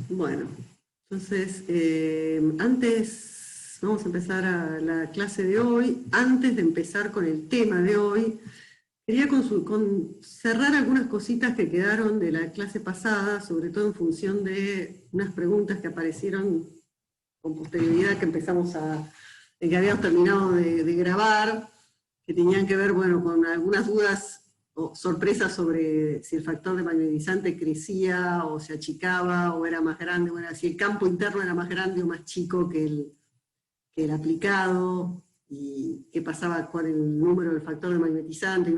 Bueno, entonces, antes, vamos a empezar a la clase de hoy. Antes de empezar con el tema de hoy, quería cerrar algunas cositas que quedaron de la clase pasada, sobre todo en función de unas preguntas que aparecieron con posterioridad, que habíamos terminado de grabar, que tenían que ver, bueno, con algunas dudas o sorpresas sobre si el factor de magnetizante crecía o se achicaba o era más grande, bueno, si el campo interno era más grande o más chico que el aplicado, y qué pasaba con el número del factor de magnetizante,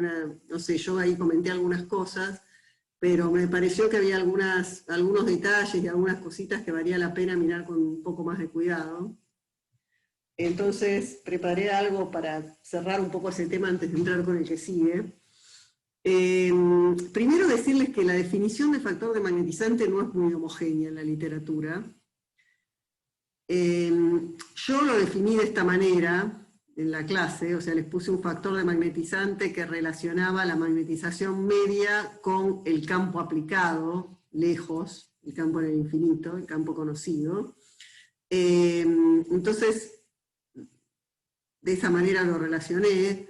no sé, yo ahí comenté algunas cosas, pero me pareció que había algunos detalles y algunas cositas que valía la pena mirar con un poco más de cuidado. Entonces preparé algo para cerrar un poco ese tema antes de entrar con el que sigue. Primero decirles que la definición de factor de magnetizante no es muy homogénea en la literatura. Yo lo definí de esta manera en la clase, o sea, les puse un factor de magnetizante que relacionaba la magnetización media con el campo aplicado, lejos, el campo en el infinito, el campo conocido. Entonces, de esa manera lo relacioné.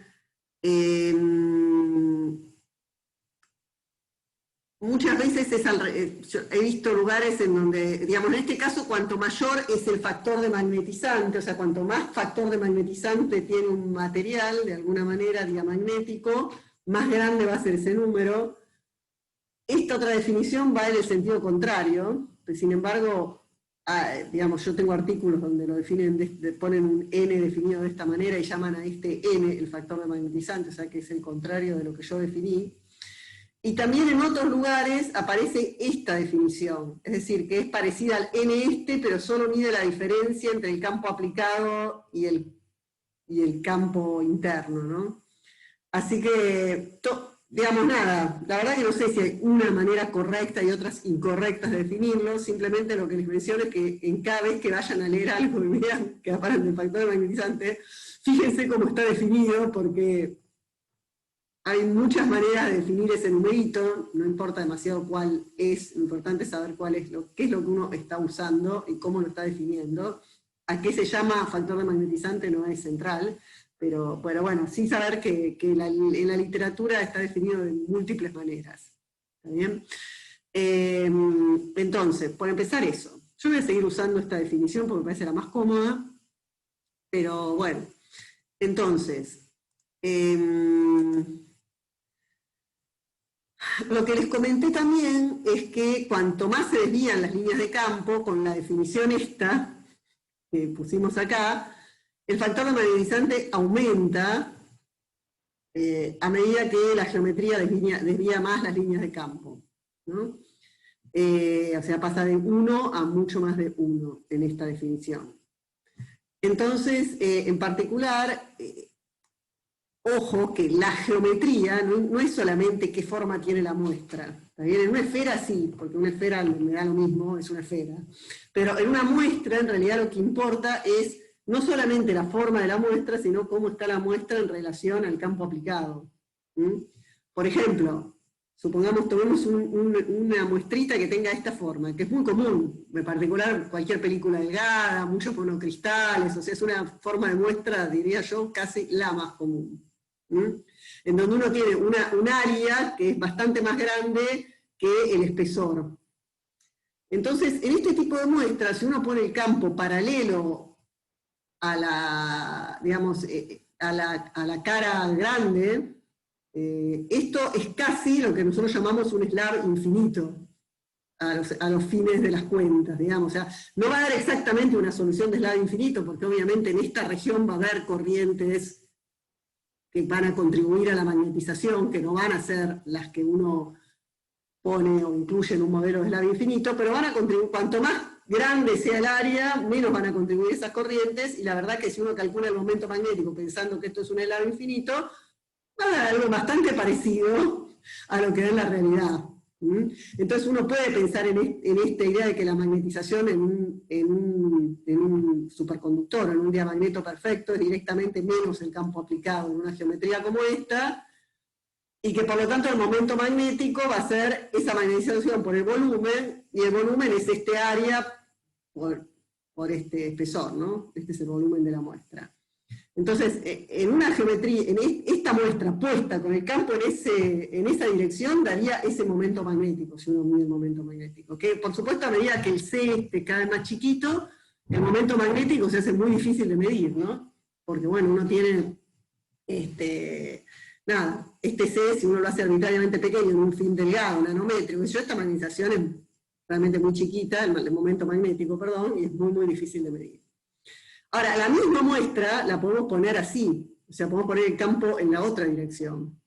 Muchas veces he visto lugares en donde, digamos, en este caso, cuanto mayor es el factor de magnetizante, o sea, cuanto más factor de magnetizante tiene un material, de alguna manera diamagnético, más grande va a ser ese número. Esta otra definición va en el sentido contrario, pero sin embargo, digamos, yo tengo artículos donde lo definen, ponen un N definido de esta manera y llaman a este N el factor de magnetizante, o sea que es el contrario de lo que yo definí. Y también en otros lugares aparece esta definición, es decir, que es parecida al N pero solo mide la diferencia entre el campo aplicado y el campo interno, ¿no? Así que, digamos, nada, la verdad que no sé si hay una manera correcta y otras incorrectas de definirlo, simplemente lo que les menciono es que en cada vez que vayan a leer algo y vean que aparece el factor de magnetizante, fíjense cómo está definido, porque hay muchas maneras de definir ese numerito, no importa demasiado cuál es, lo importante es saber qué es lo que uno está usando y cómo lo está definiendo. A qué se llama factor de magnetizante no es central, pero bueno, sí saber que en la literatura está definido de múltiples maneras. ¿Está bien? Entonces, por empezar eso, yo voy a seguir usando esta definición porque me parece la más cómoda, pero bueno, entonces, lo que les comenté también es que cuanto más se desvían las líneas de campo, con la definición esta que pusimos acá, el factor de magnetizante aumenta a medida que la geometría desvía más las líneas de campo, ¿no? O sea, pasa de 1 a mucho más de 1 en esta definición. Entonces, en particular, ojo que la geometría no es solamente qué forma tiene la muestra. ¿Está bien? En una esfera sí, porque una esfera me da lo mismo, es una esfera. Pero en una muestra, en realidad, lo que importa es no solamente la forma de la muestra, sino cómo está la muestra en relación al campo aplicado. Por ejemplo, supongamos tomemos una muestrita que tenga esta forma, que es muy común, en particular cualquier película delgada, muchos monocristales, o sea, es una forma de muestra, diría yo, casi la más común. En donde uno tiene un área que es bastante más grande que el espesor. Entonces, en este tipo de muestras, si uno pone el campo paralelo a la, digamos, a la cara grande, esto es casi lo que nosotros llamamos un slab infinito a los fines de las cuentas, digamos. O sea, no va a dar exactamente una solución de slab infinito, porque obviamente en esta región va a haber corrientes que van a contribuir a la magnetización, que no van a ser las que uno pone o incluye en un modelo de slab infinito, pero van a contribuir, cuanto más grande sea el área, menos van a contribuir esas corrientes, y la verdad que si uno calcula el momento magnético pensando que esto es un slab infinito, va a dar algo bastante parecido a lo que da en la realidad. Entonces uno puede pensar en esta idea de que la magnetización en un superconductor, en un diamagneto perfecto, es directamente menos el campo aplicado en una geometría como esta, y que por lo tanto el momento magnético va a ser esa magnetización por el volumen, y el volumen es este área por este espesor, ¿no? Este es el volumen de la muestra. Entonces, en una geometría, en esta muestra puesta con el campo en esa dirección, daría ese momento magnético, si uno mide el momento magnético. Que por supuesto a medida que el C esté cada vez más chiquito, el momento magnético se hace muy difícil de medir, ¿no? Porque bueno, uno tiene, este C, si uno lo hace arbitrariamente pequeño, en un fin delgado, nanométrico, esta magnetización es realmente muy chiquita, el momento magnético, perdón, y es muy, muy difícil de medir. Ahora, la misma muestra la podemos poner así, o sea, podemos poner el campo en la otra dirección.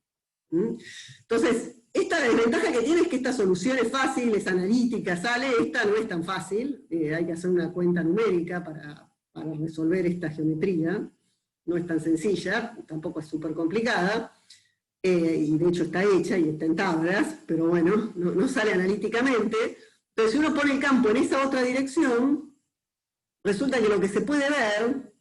Entonces, esta desventaja que tiene es que esta solución es fácil, es analítica, sale, esta no es tan fácil, hay que hacer una cuenta numérica para resolver esta geometría, no es tan sencilla, tampoco es súper complicada, y de hecho está hecha y está en tablas, pero bueno, no sale analíticamente. Entonces, si uno pone el campo en esa otra dirección, resulta que lo que se puede ver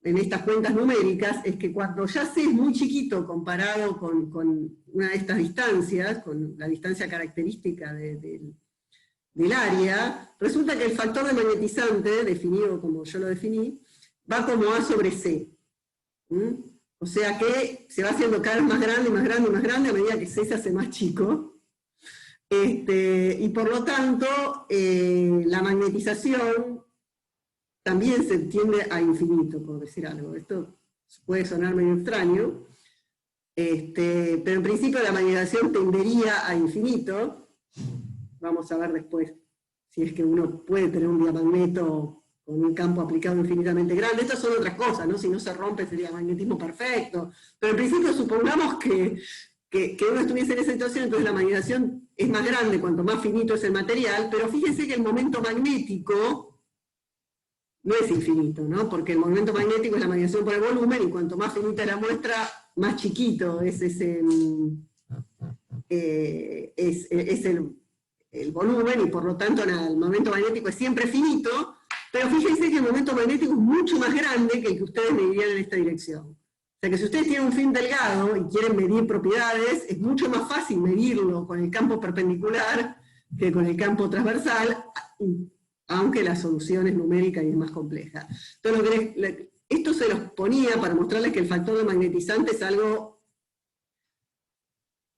en estas cuentas numéricas es que cuando ya C es muy chiquito comparado con una de estas distancias, con la distancia característica del área, resulta que el factor de magnetizante, definido como yo lo definí, va como A sobre C. O sea que se va haciendo cada vez más grande, más grande, más grande a medida que C se hace más chico. Y por lo tanto, la magnetización también se tiende a infinito, por decir algo. Esto puede sonar medio extraño, pero en principio la magnetización tendería a infinito. Vamos a ver después si es que uno puede tener un diamagneto con un campo aplicado infinitamente grande. Estas son otras cosas, ¿no? Si no se rompe sería magnetismo perfecto. Pero en principio supongamos que uno estuviese en esa situación, entonces la magnetización es más grande cuanto más finito es el material, pero fíjense que el momento magnético no es infinito, ¿no? Porque el momento magnético es la magnetización por el volumen, y cuanto más finita es la muestra, más chiquito es el volumen, y por lo tanto el momento magnético es siempre finito, pero fíjense que el momento magnético es mucho más grande que el que ustedes medirían en esta dirección. O sea que si ustedes tienen un fin delgado y quieren medir propiedades, es mucho más fácil medirlo con el campo perpendicular que con el campo transversal, aunque la solución es numérica y es más compleja. Entonces, esto se los ponía para mostrarles que el factor de magnetizante es algo,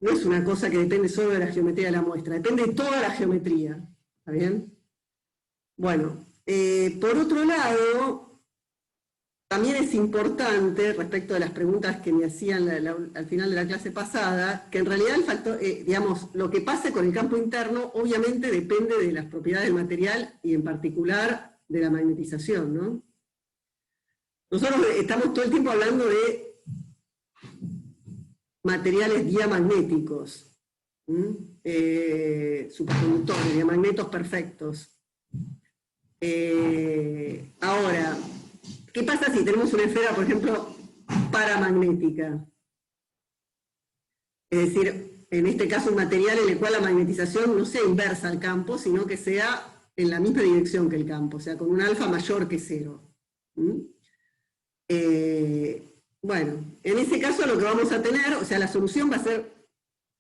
no es una cosa que depende solo de la geometría de la muestra, depende de toda la geometría. ¿Está bien? Bueno, por otro lado, también es importante, respecto de las preguntas que me hacían al final de la clase pasada, que en realidad el factor, digamos, lo que pase con el campo interno obviamente depende de las propiedades del material y en particular de la magnetización, ¿no? Nosotros estamos todo el tiempo hablando de materiales diamagnéticos, superconductores, diamagnetos perfectos. Ahora, ¿qué pasa si tenemos una esfera, por ejemplo, paramagnética? Es decir, en este caso un material en el cual la magnetización no sea inversa al campo, sino que sea en la misma dirección que el campo, o sea, con un alfa mayor que 0. Bueno, en ese caso lo que vamos a tener, o sea, la solución va a ser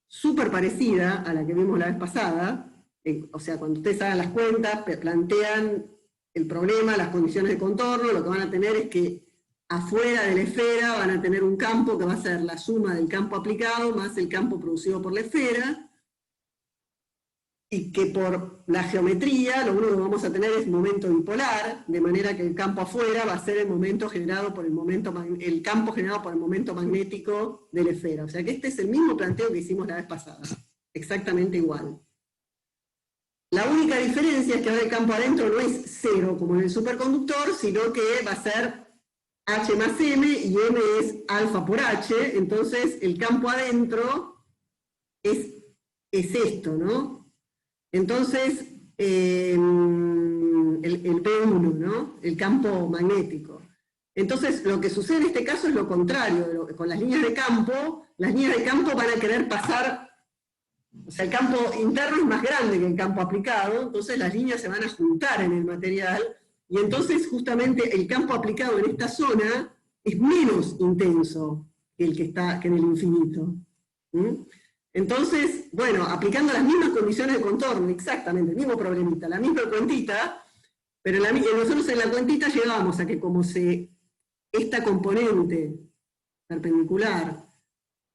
súper parecida a la que vimos la vez pasada. O sea, cuando ustedes hagan las cuentas, plantean el problema, las condiciones de contorno, lo que van a tener es que afuera de la esfera van a tener un campo que va a ser la suma del campo aplicado más el campo producido por la esfera, y que por la geometría lo único que vamos a tener es momento bipolar, de manera que el campo afuera va a ser el momento generado por el campo generado por el momento magnético de la esfera. O sea que este es el mismo planteo que hicimos la vez pasada, exactamente igual. La única diferencia es que ahora el campo adentro no es 0 como en el superconductor, sino que va a ser H más M, y M es alfa por H, entonces el campo adentro es esto, ¿no? Entonces, el P1, ¿no? El campo magnético. Entonces, lo que sucede en este caso es lo contrario, con las líneas de campo van a querer pasar. O sea, el campo interno es más grande que el campo aplicado, entonces las líneas se van a juntar en el material, y entonces justamente el campo aplicado en esta zona es menos intenso que el que está en el infinito. Entonces, bueno, aplicando las mismas condiciones de contorno, exactamente, el mismo problemita, la misma cuentita, pero nosotros en la cuentita llegábamos a que como esta componente perpendicular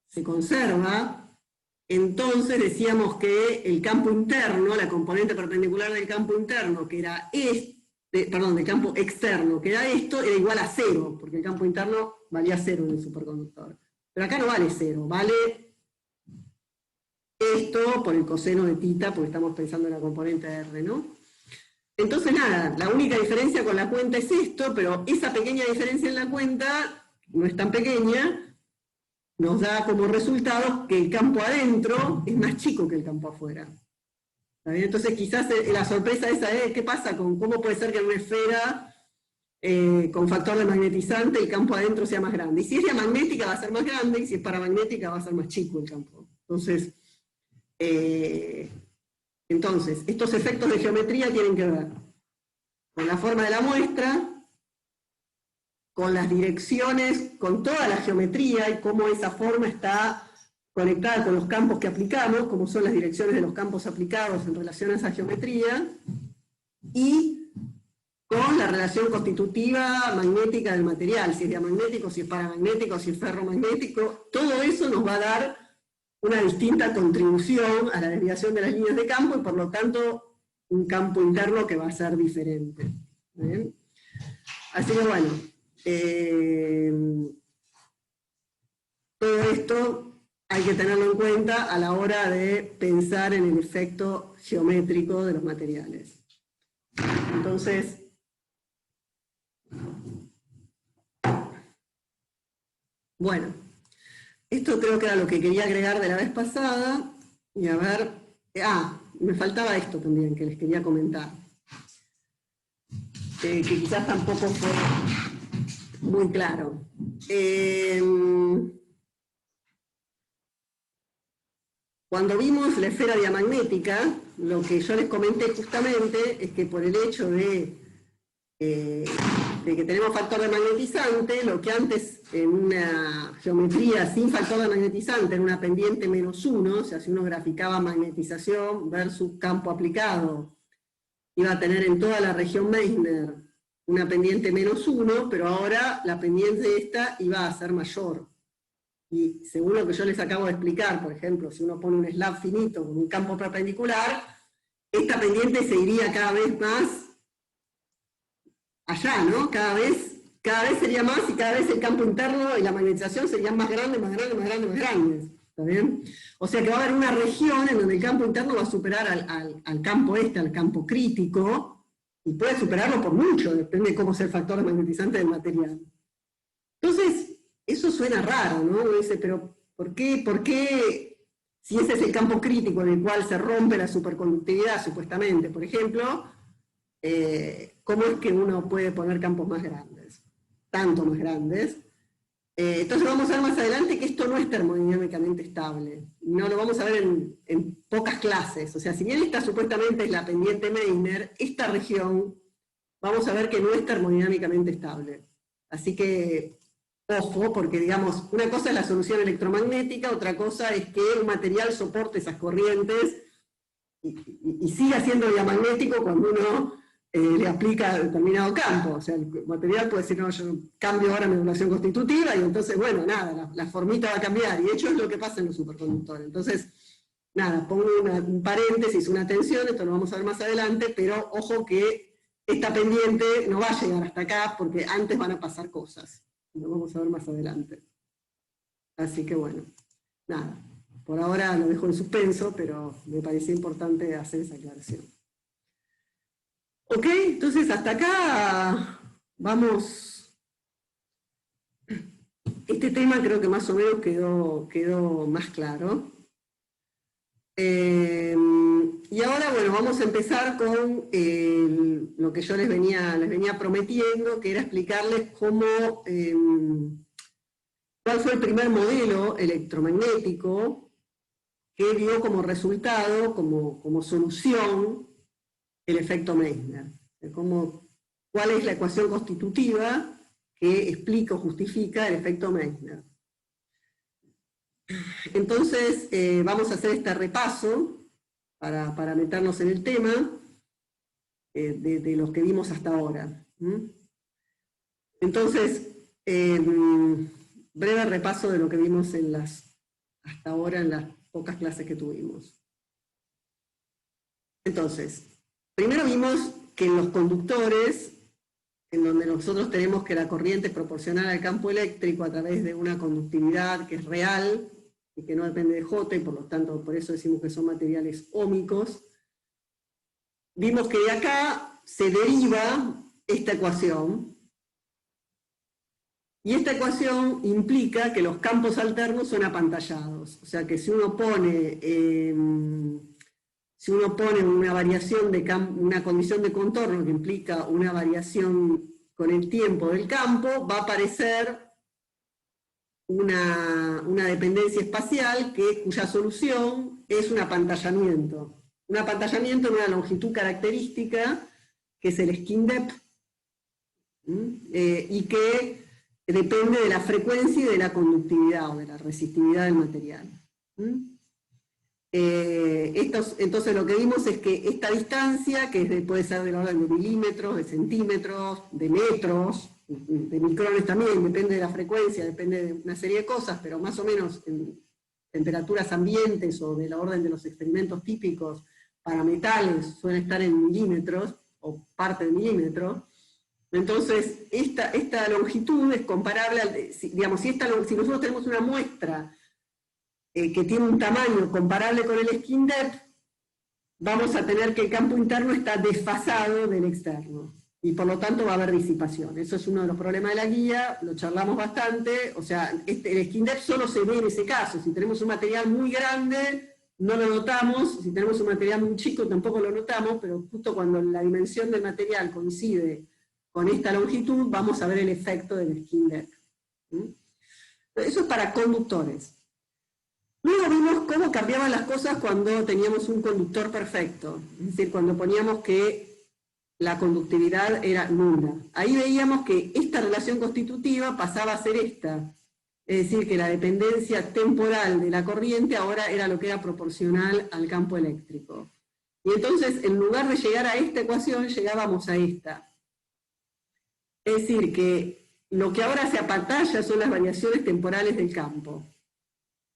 se conserva, entonces decíamos que el campo interno, la componente perpendicular del campo interno, que era del campo externo, que era esto, era igual a 0, porque el campo interno valía 0 en el superconductor. Pero acá no vale 0, vale esto por el coseno de θ, porque estamos pensando en la componente R, ¿no? Entonces nada, la única diferencia con la cuenta es esto, pero esa pequeña diferencia en la cuenta no es tan pequeña, nos da como resultado que el campo adentro es más chico que el campo afuera. ¿Está bien? Entonces quizás la sorpresa esa es, ¿qué pasa con cómo puede ser que en una esfera con factor de magnetizante el campo adentro sea más grande? Y si es diamagnética va a ser más grande, y si es paramagnética va a ser más chico el campo. Entonces, estos efectos de geometría tienen que ver con la forma de la muestra, con las direcciones, con toda la geometría y cómo esa forma está conectada con los campos que aplicamos, como son las direcciones de los campos aplicados en relación a esa geometría, y con la relación constitutiva magnética del material, si es diamagnético, si es paramagnético, si es ferromagnético, todo eso nos va a dar una distinta contribución a la desviación de las líneas de campo y por lo tanto un campo interno que va a ser diferente. ¿Bien? Así que bueno, todo esto hay que tenerlo en cuenta a la hora de pensar en el efecto geométrico de los materiales. Entonces, bueno, esto creo que era lo que quería agregar de la vez pasada, y a ver, me faltaba esto también que les quería comentar, que quizás tampoco fue muy claro. Cuando vimos la esfera diamagnética, lo que yo les comenté justamente es que por el hecho de que tenemos factor de magnetizante, lo que antes en una geometría sin factor de magnetizante era una pendiente -1, o sea, si uno graficaba magnetización versus campo aplicado, iba a tener en toda la región Meissner una pendiente -1, pero ahora la pendiente esta iba a ser mayor. Y según lo que yo les acabo de explicar, por ejemplo, si uno pone un slab finito con un campo perpendicular, esta pendiente se iría cada vez más allá, ¿no? Cada vez sería más y cada vez el campo interno y la magnetización serían más grandes, más grandes, más grandes, más grandes. ¿Está bien? O sea que va a haber una región en donde el campo interno va a superar al campo al campo crítico, y puede superarlo por mucho, depende de cómo sea el factor magnetizante del material. Entonces, eso suena raro, ¿no? Uno dice, pero ¿por qué si ese es el campo crítico en el cual se rompe la superconductividad, supuestamente, por ejemplo, cómo es que uno puede poner campos más grandes, tanto más grandes? Entonces vamos a ver más adelante que esto no es termodinámicamente estable, no lo vamos a ver en pocas clases, o sea, si bien esta supuestamente es la pendiente Meissner, esta región vamos a ver que no es termodinámicamente estable. Así que, ojo, porque digamos, una cosa es la solución electromagnética, otra cosa es que un material soporte esas corrientes y siga siendo diamagnético cuando uno le aplica determinado campo. O sea, el material puede decir, no, yo cambio ahora mi relación constitutiva, y entonces, bueno, nada, la formita va a cambiar, y de hecho es lo que pasa en los superconductores. Entonces, nada, pongo un paréntesis, una tensión, esto lo vamos a ver más adelante, pero ojo que esta pendiente no va a llegar hasta acá, porque antes van a pasar cosas. Lo vamos a ver más adelante. Así que bueno, nada, por ahora lo dejo en suspenso, pero me parecía importante hacer esa aclaración. Ok, entonces hasta acá vamos. Este tema creo que más o menos quedó más claro. Y ahora, bueno, vamos a empezar con lo que yo les venía prometiendo, que era explicarles cuál fue el primer modelo electromagnético que dio como resultado, como solución, el efecto Meissner. ¿Cuál es la ecuación constitutiva que explica o justifica el efecto Meissner? Entonces, vamos a hacer este repaso para meternos en el tema de los que vimos hasta ahora. Entonces, breve repaso de lo que vimos hasta ahora en las pocas clases que tuvimos. Entonces, primero vimos que en los conductores, en donde nosotros tenemos que la corriente es proporcional al campo eléctrico a través de una conductividad que es real y que no depende de J, y por lo tanto por eso decimos que son materiales óhmicos, vimos que de acá se deriva esta ecuación, y esta ecuación implica que los campos alternos son apantallados. O sea que si uno pone una variación una condición de contorno que implica una variación con el tiempo del campo, va a aparecer una dependencia espacial cuya solución es un apantallamiento. Un apantallamiento en una longitud característica, que es el skin depth, y que depende de la frecuencia y de la conductividad o de la resistividad del material. Entonces lo que vimos es que esta distancia, que puede ser del orden de milímetros, de centímetros, de metros, de micrones también, depende de la frecuencia, depende de una serie de cosas, pero más o menos en temperaturas ambientes o de la orden de los experimentos típicos para metales suelen estar en milímetros o parte de milímetros. Entonces, esta longitud es comparable, si nosotros tenemos una muestra que tiene un tamaño comparable con el skin depth, vamos a tener que el campo interno está desfasado del externo, y por lo tanto va a haber disipación. Eso es uno de los problemas de la guía, lo charlamos bastante, o sea, el skin depth solo se ve en ese caso. Si tenemos un material muy grande, no lo notamos; si tenemos un material muy chico, tampoco lo notamos, pero justo cuando la dimensión del material coincide con esta longitud, vamos a ver el efecto del skin depth. Eso es para conductores. Luego vimos cómo cambiaban las cosas cuando teníamos un conductor perfecto, es decir, cuando poníamos que la conductividad era nula. Ahí veíamos que esta relación constitutiva pasaba a ser esta, es decir, que la dependencia temporal de la corriente ahora era lo que era proporcional al campo eléctrico. Y entonces, en lugar de llegar a esta ecuación, llegábamos a esta. Es decir, que lo que ahora se apantalla son las variaciones temporales del campo.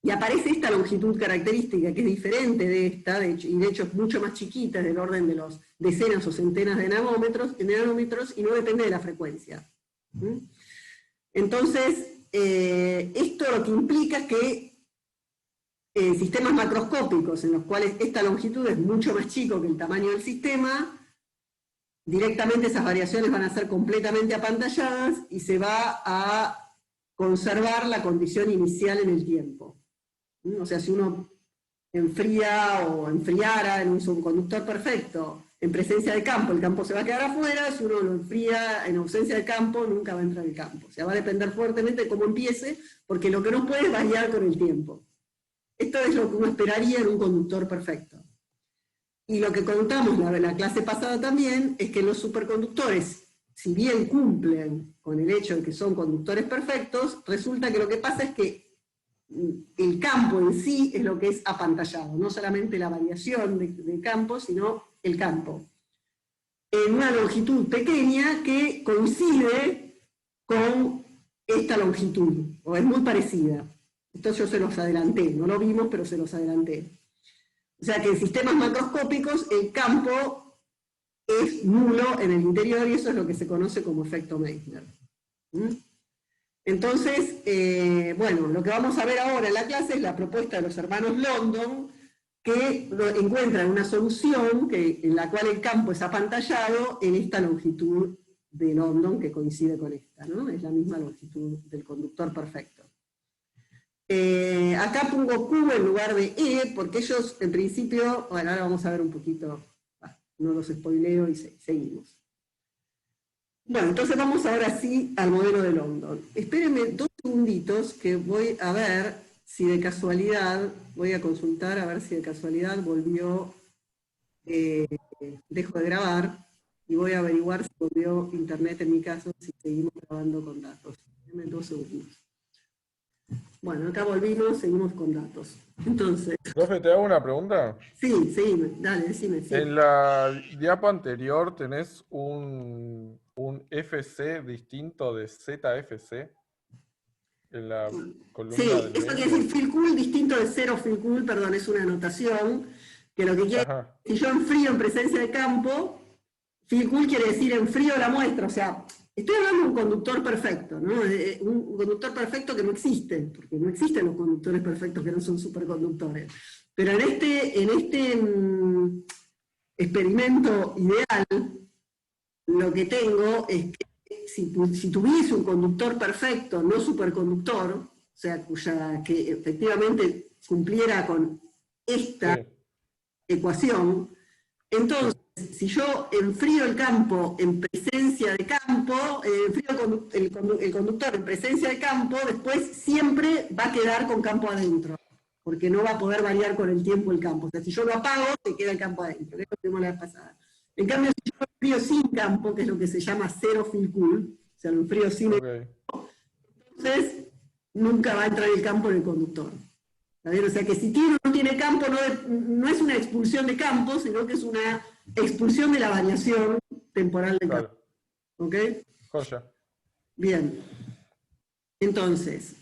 Y aparece esta longitud característica, que es diferente de esta, y de hecho es mucho más chiquita, es del orden de los decenas o centenas de nanómetros, y no depende de la frecuencia. Entonces, esto lo que implica es que sistemas macroscópicos, en los cuales esta longitud es mucho más chico que el tamaño del sistema, directamente esas variaciones van a ser completamente apantalladas y se va a conservar la condición inicial en el tiempo. O sea, si uno enfría o enfriara en un subconductor perfecto en presencia de campo, el campo se va a quedar afuera; si uno lo enfría en ausencia de campo, nunca va a entrar el campo. O sea, va a depender fuertemente de cómo empiece, porque lo que no puede es variar con el tiempo. Esto es lo que uno esperaría en un conductor perfecto. Y lo que contamos en la clase pasada también es que los superconductores, si bien cumplen con el hecho de que son conductores perfectos, resulta que lo que pasa es que el campo en sí es lo que es apantallado, no solamente la variación de campo, sino el campo, en una longitud pequeña que coincide con esta longitud, o es muy parecida. Esto yo se los adelanté, no lo vimos, pero se los adelanté. O sea que en sistemas macroscópicos el campo es nulo en el interior, y eso es lo que se conoce como efecto Meissner. Entonces, bueno, lo que vamos a ver ahora en la clase es la propuesta de los hermanos London, que encuentran una solución en la cual el campo es apantallado en esta longitud de London, que coincide con esta, ¿no? Es la misma longitud del conductor perfecto. Acá pongo Q en lugar de E, porque ellos, en principio, bueno, ahora vamos a ver un poquito, no los spoileo y seguimos. Bueno, entonces vamos ahora sí al modelo de London. Espérenme 2 segunditos que voy a ver si de casualidad, voy a consultar a ver si de casualidad volvió, dejo de grabar, y voy a averiguar si volvió internet en mi caso, si seguimos grabando con datos. Espérenme 2 segundos. Bueno, acá volvimos, seguimos con datos. Entonces, Profe, ¿te hago una pregunta? sí, seguime, dale, decime, sí. En la diapa anterior tenés un FC distinto de ZFC en la columna Sí, del eso quiere decir medio. fill cool distinto de cero fill cool, perdón, es una anotación, que lo que quiere Ajá, decir, si yo enfrío en presencia de campo, fill cool quiere decir enfrío la muestra, o sea, estoy hablando de un conductor perfecto, ¿no? Un conductor perfecto que no existe, porque no existen los conductores perfectos que no son superconductores. Pero en este experimento ideal, lo que tengo es que si tuviese un conductor perfecto, no superconductor, o sea, que efectivamente cumpliera con esta sí, ecuación, entonces, sí, si yo enfrío el campo en presencia de campo, enfrío el conductor en presencia de campo, después siempre va a quedar con campo adentro, porque no va a poder variar con el tiempo el campo. O sea, si yo lo apago, se queda el campo adentro, que es lo que vimos la vez pasada. En cambio, si yo lo enfrío sin campo, que es lo que se llama cero fill cool, o sea, lo enfrío sin, ok, entonces nunca va a entrar el campo en el conductor. ¿Está bien? O sea que si tiene o no tiene campo, no es una expulsión de campo, sino que es una expulsión de la variación temporal de campo. claro, ¿Ok? joya. Bien. Entonces,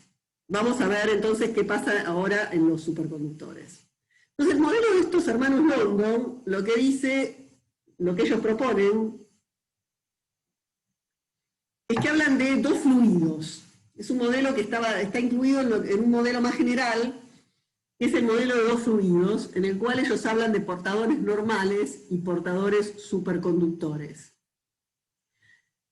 vamos a ver entonces qué pasa ahora en los superconductores. Entonces, el modelo de estos hermanos London, lo que dice, lo que ellos proponen, es que hablan de dos fluidos. Es un modelo que está incluido en un modelo más general, que es el modelo de dos fluidos, en el cual ellos hablan de portadores normales y portadores superconductores.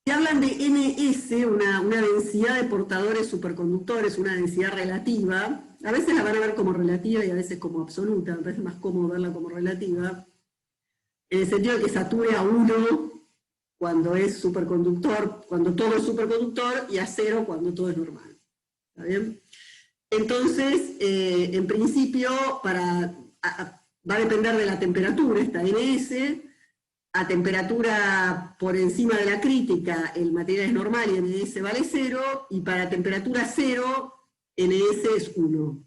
Y hablan de NS, una densidad de portadores superconductores, una densidad relativa. A veces la van a ver como relativa y a veces como absoluta, me parece más cómodo verla como relativa, en el sentido de que sature a 1 cuando es superconductor, cuando todo es superconductor, y a 0 cuando todo es normal. ¿Está bien? Entonces, en principio, va a depender de la temperatura, esta NS. A temperatura por encima de la crítica, el material es normal y NS vale 0, y para temperatura 0, NS es 1.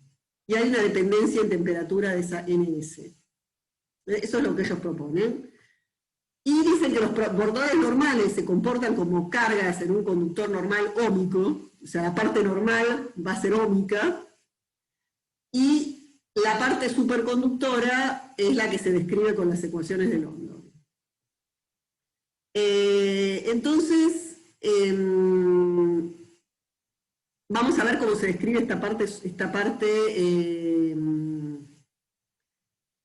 Y hay una dependencia en temperatura de esa NS. Eso es lo que ellos proponen. Y dicen que los portadores normales se comportan como cargas en un conductor normal óhmico, o sea, la parte normal va a ser óhmica, y la parte superconductora es la que se describe con las ecuaciones de London. Entonces, vamos a ver cómo se describe esta parte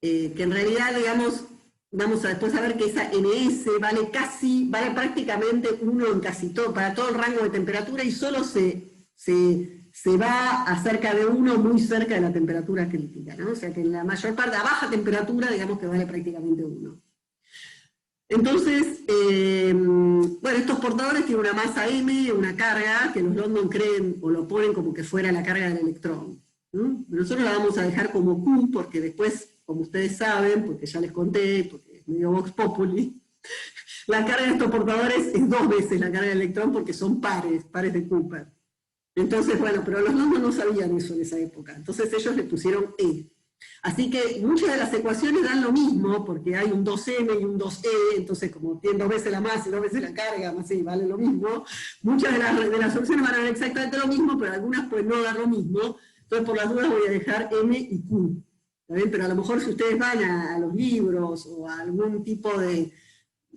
que en realidad, digamos, vamos a después a ver que esa NS vale prácticamente 1 en casi todo, para todo el rango de temperatura, y solo se va a cerca de 1, muy cerca de la temperatura crítica, ¿no? O sea que en la mayor parte, a baja temperatura, digamos que vale prácticamente 1. Entonces, bueno, estos portadores tienen una masa M, una carga, que los London creen o lo ponen como que fuera la carga del electrón. ¿No? Nosotros la vamos a dejar como Q, porque después, como ustedes saben, porque ya les conté, porque es medio Vox Populi, la carga de estos portadores es 2 veces la carga del electrón porque son pares de Cooper. Entonces, bueno, pero los London no sabían eso en esa época, entonces ellos le pusieron E. Así que muchas de las ecuaciones dan lo mismo, porque hay un 2m y un 2e, entonces como tienen 2 veces la masa y 2 veces la carga, más sí, vale lo mismo. Muchas de las soluciones van a dar exactamente lo mismo, pero algunas pueden no dar lo mismo. Entonces por las dudas voy a dejar m y q. ¿Está bien? Pero a lo mejor si ustedes van a los libros o a algún tipo de,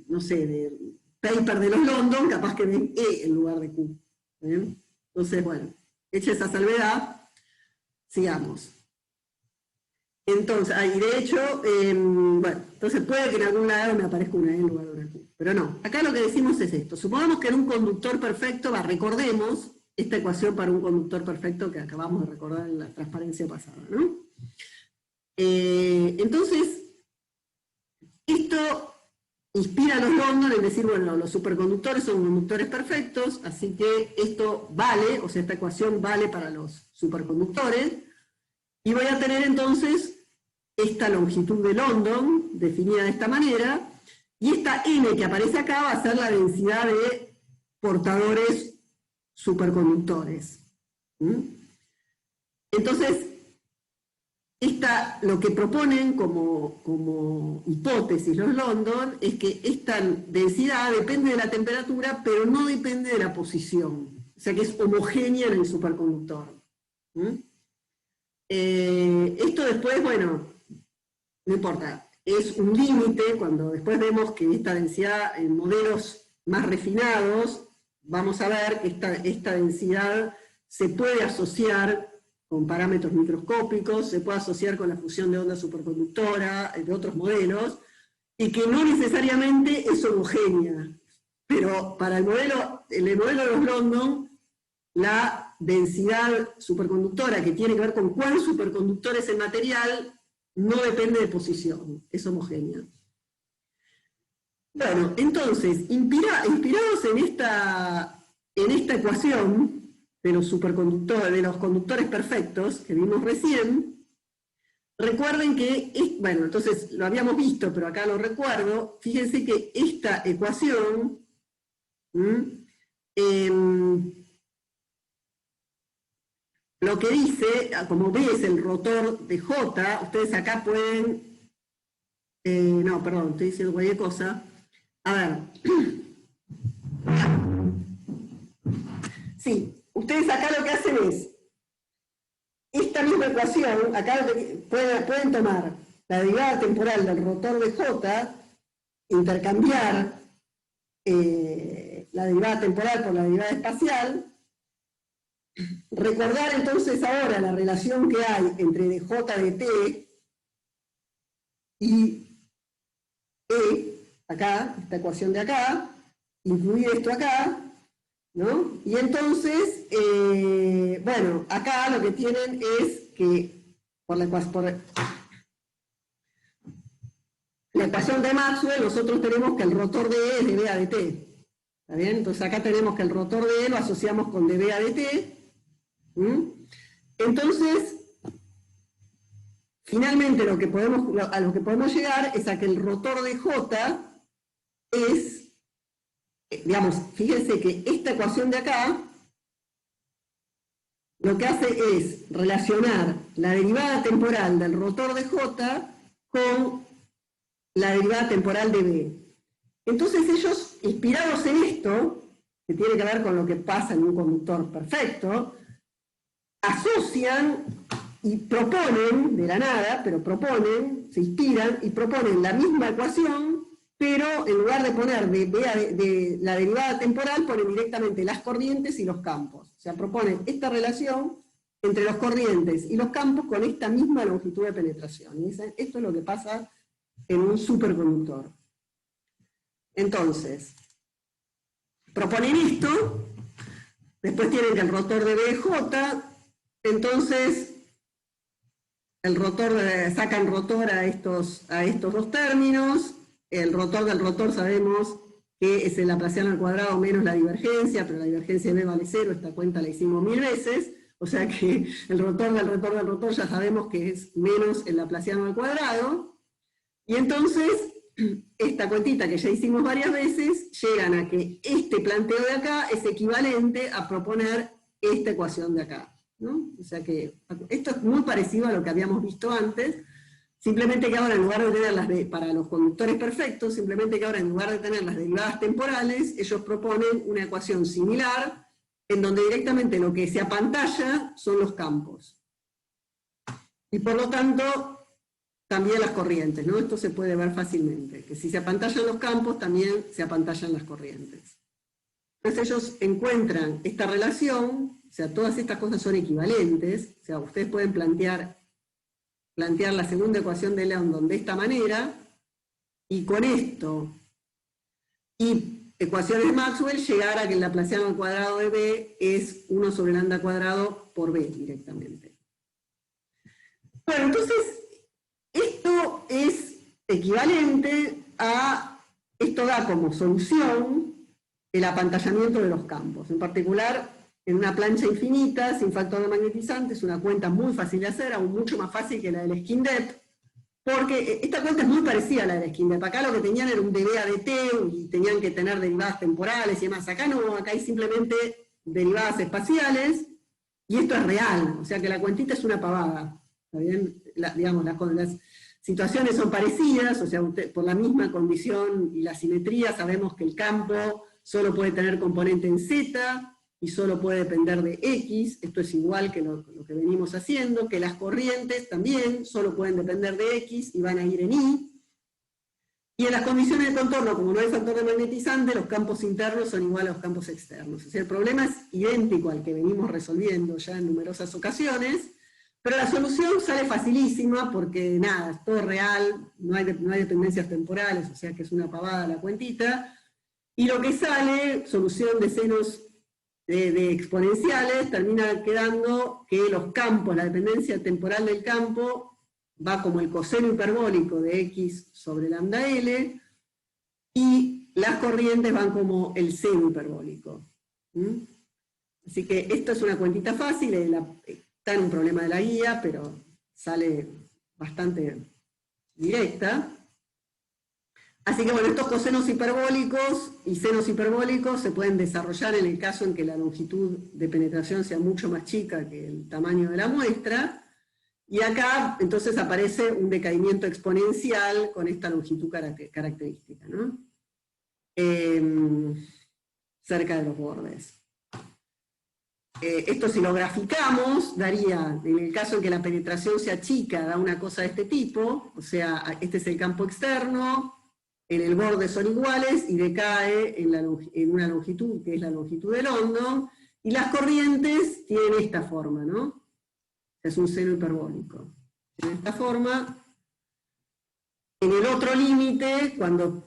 no sé, de paper de los London, capaz que ven e en lugar de q. ¿Está bien? Entonces, bueno, hecha esa salvedad, sigamos. Entonces, y de hecho, bueno, entonces puede que en algún lado me aparezca una E en lugar de una Q. Pero no, acá lo que decimos es esto. Supongamos que en un conductor perfecto, recordemos esta ecuación para un conductor perfecto que acabamos de recordar en la transparencia pasada, ¿no? Entonces, esto inspira a los London en decir, bueno, los superconductores son conductores perfectos, así que esto vale, o sea, esta ecuación vale para los superconductores, y voy a tener entonces esta longitud de London, definida de esta manera, y esta n que aparece acá va a ser la densidad de portadores superconductores. Entonces, lo que proponen como hipótesis los London es que esta densidad depende de la temperatura, pero no depende de la posición. O sea que es homogénea en el superconductor. Esto después, bueno, no importa, es un límite. Cuando después vemos que esta densidad en modelos más refinados, vamos a ver que esta densidad se puede asociar con parámetros microscópicos, se puede asociar con la fusión de onda superconductora, de otros modelos, y que no necesariamente es homogénea. Pero para el modelo de los London, la densidad superconductora, que tiene que ver con cuán superconductor es el material, no depende de posición, es homogénea. Bueno, entonces, inspirados en esta ecuación de los superconductores, de los conductores perfectos que vimos recién, recuerden que, bueno, entonces lo habíamos visto, pero acá lo recuerdo, fíjense que esta ecuación, lo que dice, como ves el rotor de J, ustedes acá pueden, no, perdón, estoy diciendo cualquier cosa. A ver. Sí, ustedes acá lo que hacen es, esta misma ecuación, acá pueden tomar la derivada temporal del rotor de J, intercambiar la derivada temporal por la derivada espacial, recordar entonces ahora la relación que hay entre dj de t y E, acá, esta ecuación de acá, incluir esto acá, ¿no? Y entonces, bueno, acá lo que tienen es que por la ecuación de Maxwell nosotros tenemos que el rotor de E es dBA de t. ¿Está bien? Entonces acá tenemos que el rotor de E lo asociamos con dBA de t. Entonces, finalmente a lo que podemos llegar es a que el rotor de J es, digamos, fíjense que esta ecuación de acá lo que hace es relacionar la derivada temporal del rotor de J con la derivada temporal de B. Entonces ellos, inspirados en esto, que tiene que ver con lo que pasa en un conductor perfecto, asocian y proponen, de la nada, pero proponen, se inspiran y proponen la misma ecuación, pero en lugar de poner de la derivada temporal, ponen directamente las corrientes y los campos. O sea, proponen esta relación entre los corrientes y los campos con esta misma longitud de penetración. Y esto es lo que pasa en un superconductor. Entonces, proponen esto, después tienen que el rotor de BJ, entonces sacan rotor a estos dos términos. El rotor del rotor sabemos que es el laplaciano al cuadrado menos la divergencia, pero la divergencia de B vale 0, esta cuenta la hicimos 1000 veces, o sea que el rotor del rotor del rotor ya sabemos que es menos el laplaciano al cuadrado, y entonces esta cuentita que ya hicimos varias veces, llegan a que este planteo de acá es equivalente a proponer esta ecuación de acá, ¿no? O sea que esto es muy parecido a lo que habíamos visto antes, simplemente que ahora en lugar de tener para los conductores perfectos, simplemente que ahora en lugar de tener las derivadas temporales, ellos proponen una ecuación similar, en donde directamente lo que se apantalla son los campos. Y por lo tanto, también las corrientes, ¿no? Esto se puede ver fácilmente, que si se apantallan los campos, también se apantallan las corrientes. Entonces ellos encuentran esta relación, o sea, todas estas cosas son equivalentes, o sea, ustedes pueden plantear la segunda ecuación de London de esta manera, y con esto, y ecuaciones de Maxwell, llegar a que el laplaciano al cuadrado de B es 1 sobre lambda cuadrado por B directamente. Bueno, entonces, esto es equivalente a, esto da como solución el apantallamiento de los campos, en particular en una plancha infinita, sin factor de magnetizante, es una cuenta muy fácil de hacer, aún mucho más fácil que la del skin depth, porque esta cuenta es muy parecida a la del skin depth. Acá lo que tenían era un dBA de t, y tenían que tener derivadas temporales y demás. Acá no, acá hay simplemente derivadas espaciales, Y esto es real, o sea que la cuentita es una pavada, ¿está bien? Digamos, las situaciones son parecidas, o sea, por la misma condición y la simetría sabemos que el campo solo puede tener componente en Z, y solo puede depender de X, esto es igual que lo que venimos haciendo, que las corrientes también solo pueden depender de X y van a ir en Y. Y en las condiciones de contorno, como no hay factor de magnetizante, los campos internos son iguales a los campos externos. O sea, el problema es idéntico al que venimos resolviendo ya en numerosas ocasiones, pero la solución sale facilísima porque nada, es todo real, no hay dependencias temporales, o sea que es una pavada la cuentita. Y lo que sale, solución de senos de exponenciales, termina quedando que los campos, la dependencia temporal del campo, va como el coseno hiperbólico de X sobre lambda L, y las corrientes van como el seno hiperbólico. Así que esto es una cuentita fácil, está en un problema de la guía, pero sale bastante directa. Así que bueno, estos cosenos hiperbólicos y senos hiperbólicos se pueden desarrollar en el caso en que la longitud de penetración sea mucho más chica que el tamaño de la muestra, y acá entonces aparece un decaimiento exponencial con esta longitud característica, ¿no? Cerca de los bordes. Esto si lo graficamos, daría, en el caso en que la penetración sea chica, da una cosa de este tipo, o sea, este es el campo externo, en el borde son iguales y decae en una longitud que es la longitud de London, y las corrientes tienen esta forma, ¿no? Es un seno hiperbólico. En esta forma, en el otro límite, cuando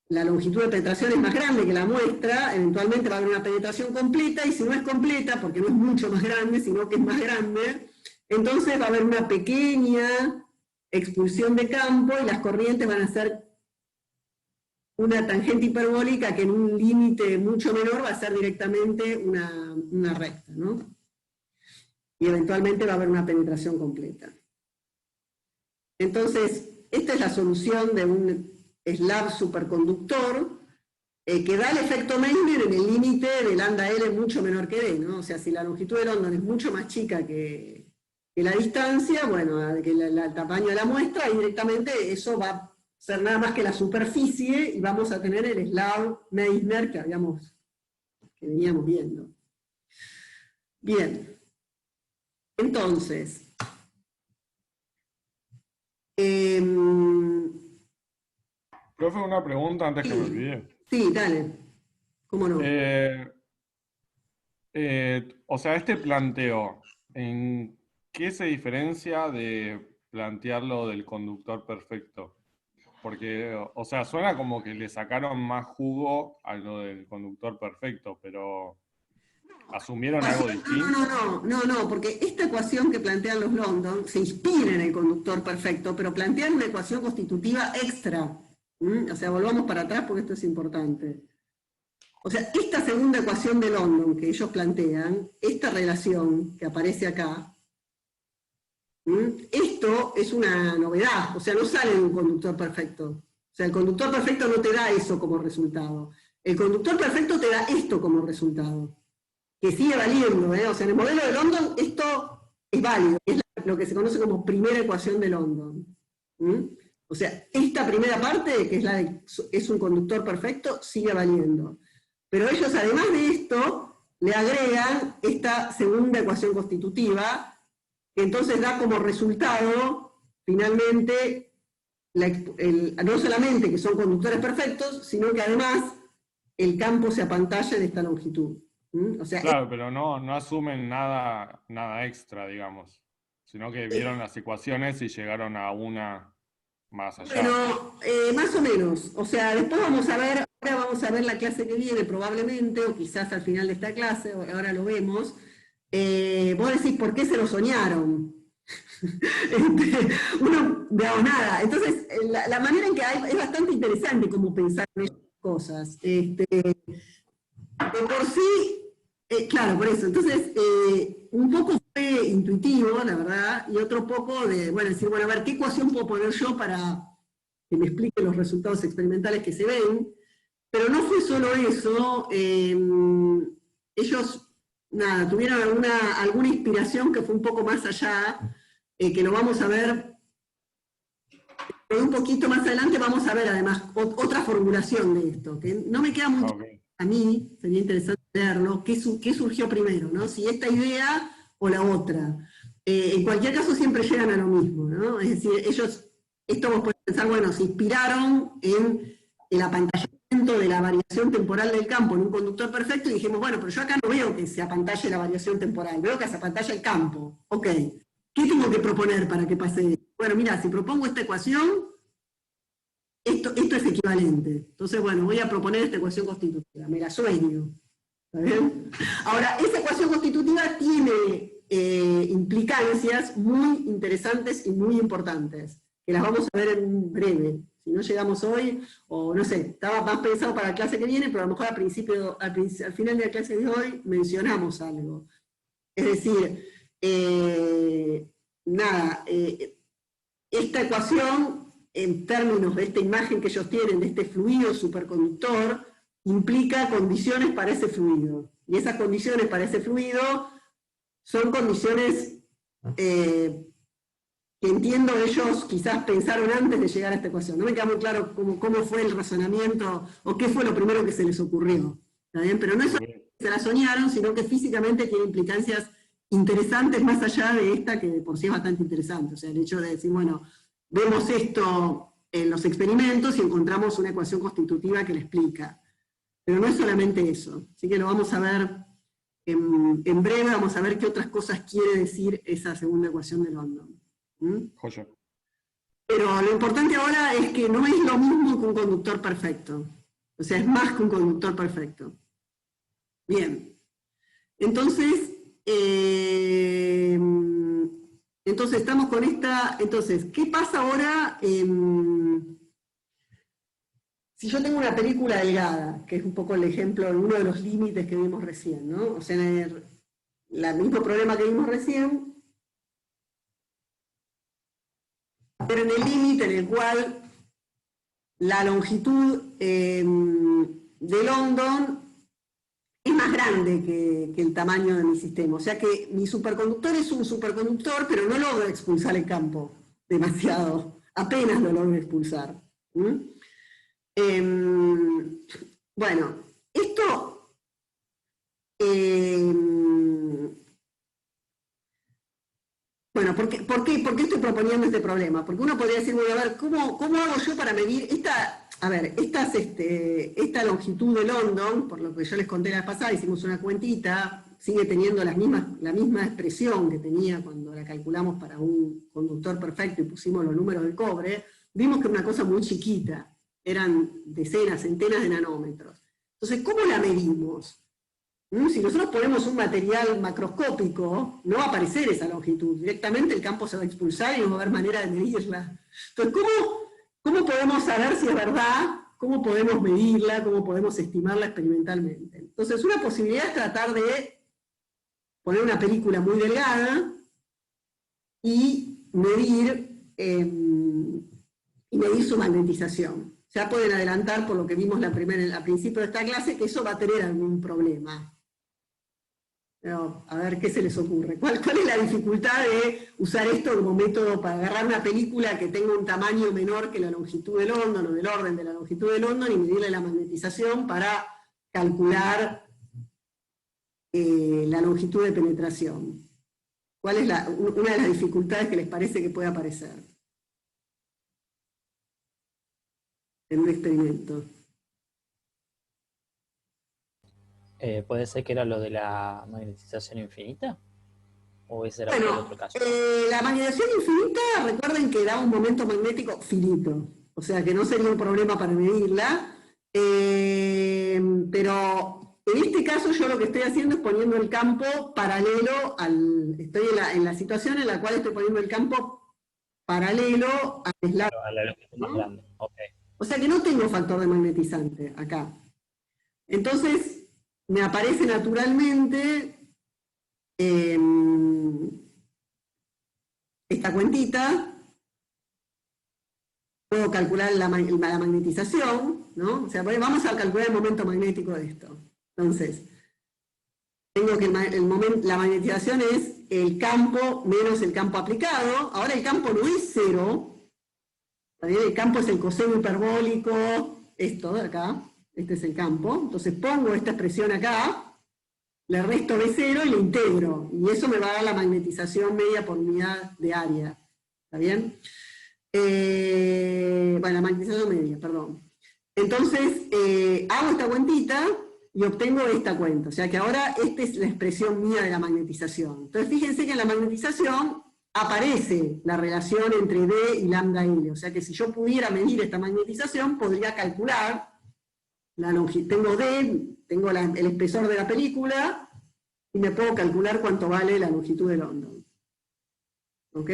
la longitud de penetración es más grande que la muestra, eventualmente va a haber una penetración completa, y si no es completa, porque no es mucho más grande, sino que es más grande, entonces va a haber una pequeña expulsión de campo, y las corrientes van a ser una tangente hiperbólica que en un límite mucho menor va a ser directamente una recta, ¿no? Y eventualmente va a haber una penetración completa. Entonces, esta es la solución de un slab superconductor que da el efecto Meissner en el límite de lambda L mucho menor que D, ¿no? O sea, si la longitud de London es mucho más chica que la distancia, bueno, que el tamaño de la muestra, y directamente eso va a ser nada más que la superficie, y vamos a tener el slab Meissner que veníamos viendo. Bien. Entonces, Profe, una pregunta antes que me olvide. Sí, dale. ¿Cómo no? O sea, este planteo, ¿en qué se diferencia de plantearlo del conductor perfecto? Porque, o sea, suena como que le sacaron más jugo a lo del conductor perfecto, pero ¿asumieron algo distinto? No, porque esta ecuación que plantean los London se inspira en el conductor perfecto, pero plantean una ecuación constitutiva extra. O sea, volvamos para atrás porque esto es importante. O sea, esta segunda ecuación de London que ellos plantean, esta relación que aparece acá, esto es una novedad, o sea, no sale de un conductor perfecto. O sea, el conductor perfecto no te da eso como resultado. El conductor perfecto te da esto como resultado, que sigue valiendo, o sea, en el modelo de London esto es válido, es lo que se conoce como primera ecuación de London. O sea, esta primera parte, que es un conductor perfecto, sigue valiendo. Pero ellos, además de esto, le agregan esta segunda ecuación constitutiva, que entonces da como resultado, finalmente, no solamente que son conductores perfectos, sino que además el campo se apantalla de esta longitud. O sea, claro, pero no asumen nada extra, digamos, sino que vieron las ecuaciones y llegaron a una más allá. Bueno, más o menos. O sea, después ahora vamos a ver la clase que viene probablemente, o quizás al final de esta clase, ahora lo vemos. Vos decís, ¿por qué se lo soñaron? Uno, digamos, nada. Entonces, la manera en que hay, es bastante interesante cómo pensar en estas cosas. De por sí, claro, por eso. Entonces, un poco fue intuitivo, la verdad, y otro poco de, bueno, decir, bueno, a ver, ¿qué ecuación puedo poner yo para que me explique los resultados experimentales que se ven? Pero no fue solo eso, ellos nada, tuvieron alguna inspiración que fue un poco más allá, que lo vamos a ver, pero un poquito más adelante vamos a ver además otra formulación de esto, que no me queda muy claro a mí, sería interesante verlo, qué surgió primero, ¿no? Si esta idea o la otra. En cualquier caso siempre llegan a lo mismo, ¿no? Es decir, ellos, esto vos podés pensar, bueno, se inspiraron en el apantallamiento de la variación temporal del campo en un conductor perfecto y dijimos, bueno, pero yo acá no veo que se apantalle la variación temporal, veo que se apantalla el campo. Ok, ¿qué tengo que proponer para que pase? Bueno, mira, si propongo esta ecuación, esto es equivalente. Entonces, bueno, voy a proponer esta ecuación constitutiva, me la sueño. ¿Está bien? Ahora, esa ecuación constitutiva tiene implicancias muy interesantes y muy importantes, que las vamos a ver en breve. Si no llegamos hoy, o no sé, estaba más pensado para la clase que viene, pero a lo mejor al final de la clase de hoy mencionamos algo. Es decir, esta ecuación, en términos de esta imagen que ellos tienen, de este fluido superconductor, implica condiciones para ese fluido. Y esas condiciones para ese fluido son condiciones que entiendo ellos quizás pensaron antes de llegar a esta ecuación. No me queda muy claro cómo fue el razonamiento o qué fue lo primero que se les ocurrió. ¿Está bien? Pero no es que se la soñaron, sino que físicamente tiene implicancias interesantes más allá de esta, que de por sí es bastante interesante. O sea, el hecho de decir, bueno, vemos esto en los experimentos y encontramos una ecuación constitutiva que la explica. Pero no es solamente eso. Así que lo vamos a ver en breve, vamos a ver qué otras cosas quiere decir esa segunda ecuación de London. Joya. Pero lo importante ahora es que no es lo mismo que un conductor perfecto. O sea, es más que un conductor perfecto. Bien. Entonces, estamos con esta. Entonces, ¿qué pasa ahora? Si yo tengo una película delgada, que es un poco el ejemplo, uno de los límites que vimos recién, ¿no? O sea, el mismo problema que vimos recién, pero en el límite en el cual la longitud de London es más grande que el tamaño de mi sistema. O sea que mi superconductor es un superconductor, pero no logro expulsar el campo demasiado. Apenas lo logro expulsar. Bueno, esto bueno, ¿por qué estoy proponiendo este problema? Porque uno podría decir, bueno, a ver, ¿cómo hago yo para medir esta longitud de London? Por lo que yo les conté la vez pasada, hicimos una cuentita, sigue teniendo la misma expresión que tenía cuando la calculamos para un conductor perfecto y pusimos los números del cobre. Vimos que era una cosa muy chiquita, eran decenas, centenas de nanómetros. Entonces, ¿cómo la medimos? Si nosotros ponemos un material macroscópico, no va a aparecer esa longitud. Directamente el campo se va a expulsar y no va a haber manera de medirla. Entonces, ¿cómo podemos saber si es verdad? ¿Cómo podemos medirla? ¿Cómo podemos estimarla experimentalmente? Entonces, una posibilidad es tratar de poner una película muy delgada y medir su magnetización. Ya pueden adelantar, por lo que vimos al principio de esta clase, que eso va a tener algún problema. Pero, a ver, ¿qué se les ocurre? ¿Cuál es la dificultad de usar esto como método para agarrar una película que tenga un tamaño menor que la longitud de London, o del orden de la longitud de London, y medirle la magnetización para calcular la longitud de penetración? ¿Cuál es una de las dificultades que les parece que puede aparecer en un experimento? ¿Puede ser que era lo de la magnetización infinita? ¿O ese era Bueno, otro caso? La magnetización infinita, recuerden que da un momento magnético finito, o sea que no sería un problema para medirla, pero en este caso yo lo que estoy haciendo es poniendo el campo paralelo estoy en la situación en la cual estoy poniendo el campo paralelo al eslabón. A la longitud más grande, ok. O sea que no tengo factor de magnetizante acá. Entonces, me aparece naturalmente esta cuentita, puedo calcular la magnetización, ¿no? O sea, vamos a calcular el momento magnético de esto. Entonces, tengo que la magnetización es el campo menos el campo aplicado. Ahora el campo no es cero. ¿Está bien? El campo es el coseno hiperbólico, esto de acá. Este es el campo. Entonces pongo esta expresión acá, le resto B0 y le integro. Y eso me va a dar la magnetización media por unidad de área. ¿Está bien? Bueno, la magnetización media, perdón. Entonces, hago esta cuentita y obtengo esta cuenta. O sea que ahora esta es la expresión mía de la magnetización. Entonces, fíjense que en la magnetización aparece la relación entre D y lambda L. O sea que si yo pudiera medir esta magnetización, podría calcular la longitud. Tengo D, tengo el espesor de la película, y me puedo calcular cuánto vale la longitud de London. ¿Ok?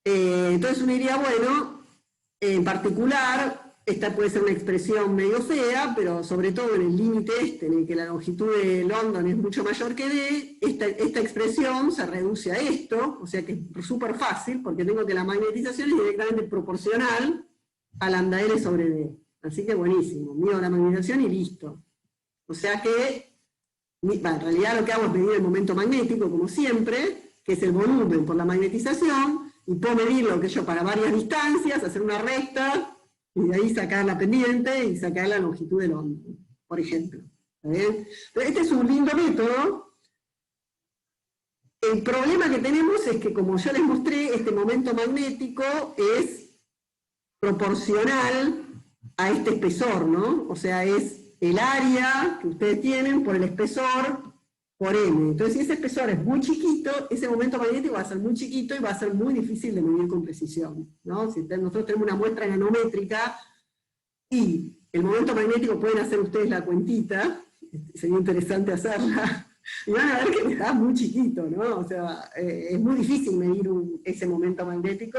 Entonces uno diría, bueno, en particular, esta puede ser una expresión medio fea, pero sobre todo en el límite en el que la longitud de London es mucho mayor que D, esta expresión se reduce a esto, o sea que es súper fácil, porque tengo que la magnetización es directamente proporcional a lambda L sobre D. Así que buenísimo, mido la magnetización y listo. O sea que, en realidad lo que hago es medir el momento magnético, como siempre, que es el volumen por la magnetización, y puedo medirlo que yo para varias distancias, hacer una recta, y de ahí sacar la pendiente y sacar la longitud del onda, por ejemplo. ¿Está bien? Este es un lindo método. El problema que tenemos es que, como yo les mostré, este momento magnético es proporcional a este espesor, ¿no? O sea, es el área que ustedes tienen por el espesor por M. Entonces, si ese espesor es muy chiquito, ese momento magnético va a ser muy chiquito y va a ser muy difícil de medir con precisión, ¿no? Si nosotros tenemos una muestra nanométrica y el momento magnético, pueden hacer ustedes la cuentita, sería interesante hacerla, y van a ver que está muy chiquito, ¿no? O sea, es muy difícil medir ese momento magnético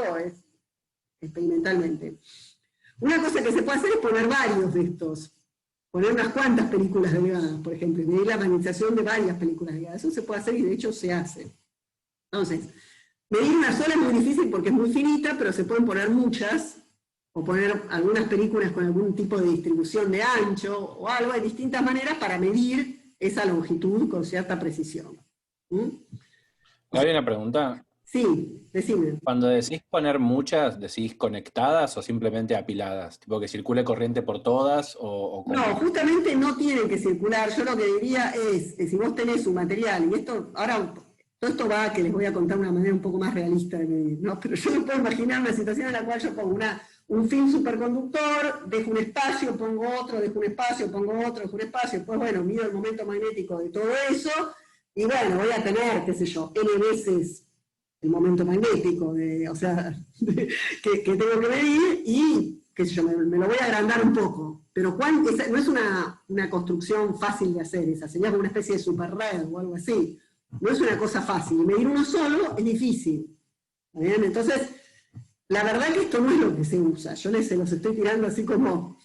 experimentalmente. Una cosa que se puede hacer es poner varios de estos, poner unas cuantas películas delgadas, por ejemplo, y medir la magnetización de varias películas delgadas. Eso se puede hacer y de hecho se hace. Entonces, medir una sola es muy difícil porque es muy finita, pero se pueden poner muchas, o poner algunas películas con algún tipo de distribución de ancho, o algo. Hay distintas maneras para medir esa longitud con cierta precisión. Hay una pregunta. Sí, decime. Cuando decís poner muchas, ¿decís conectadas o simplemente apiladas? ¿Tipo que circule corriente por todas o No, justamente no tienen que circular. Yo lo que diría es, si vos tenés un material, y esto, ahora, todo esto va a que les voy a contar de una manera un poco más realista de medir, ¿no? Pero yo me puedo imaginar una situación en la cual yo pongo un film superconductor, dejo un espacio, pongo otro, dejo un espacio, pongo otro, dejo un espacio, después, bueno, mido el momento magnético de todo eso, y bueno, voy a tener, qué sé yo, n veces el momento magnético, o sea, que tengo que medir, y qué sé yo, me lo voy a agrandar un poco. Pero no es una construcción fácil de hacer esa, sería como una especie de superred o algo así. No es una cosa fácil, y medir uno solo es difícil. ¿Bien? Entonces, la verdad que esto no es lo que se usa. Yo se los estoy tirando así como,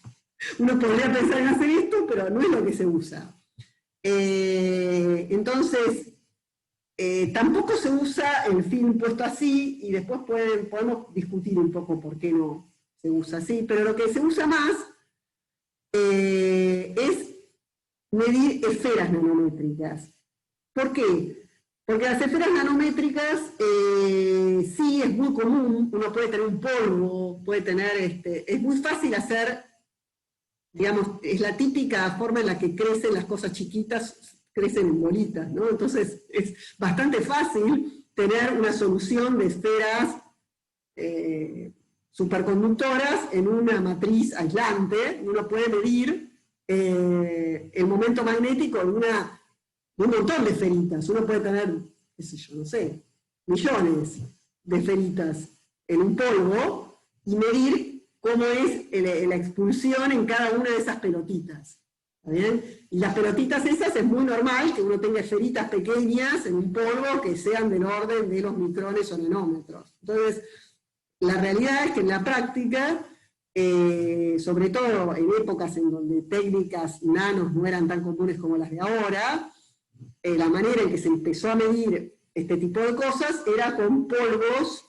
uno podría pensar en hacer esto, pero no es lo que se usa. Entonces, tampoco se usa el film puesto así, y después podemos discutir un poco por qué no se usa así, pero lo que se usa más es medir esferas nanométricas. ¿Por qué? Porque las esferas nanométricas sí es muy común, uno puede tener un polvo, puede tener, es muy fácil hacer, digamos, es la típica forma en la que crecen las cosas chiquitas, crecen en bolitas, ¿no? Entonces es bastante fácil tener una solución de esferas superconductoras en una matriz aislante. Uno puede medir el momento magnético de un montón de esferitas. Uno puede tener, qué sé yo, no sé, millones de esferitas en un polvo y medir cómo es la expulsión en cada una de esas pelotitas. ¿Está bien? Y las pelotitas esas es muy normal que uno tenga esferitas pequeñas en un polvo que sean del orden de los micrones o nanómetros. Entonces, la realidad es que en la práctica, sobre todo en épocas en donde técnicas nanos no eran tan comunes como las de ahora, la manera en que se empezó a medir este tipo de cosas era con polvos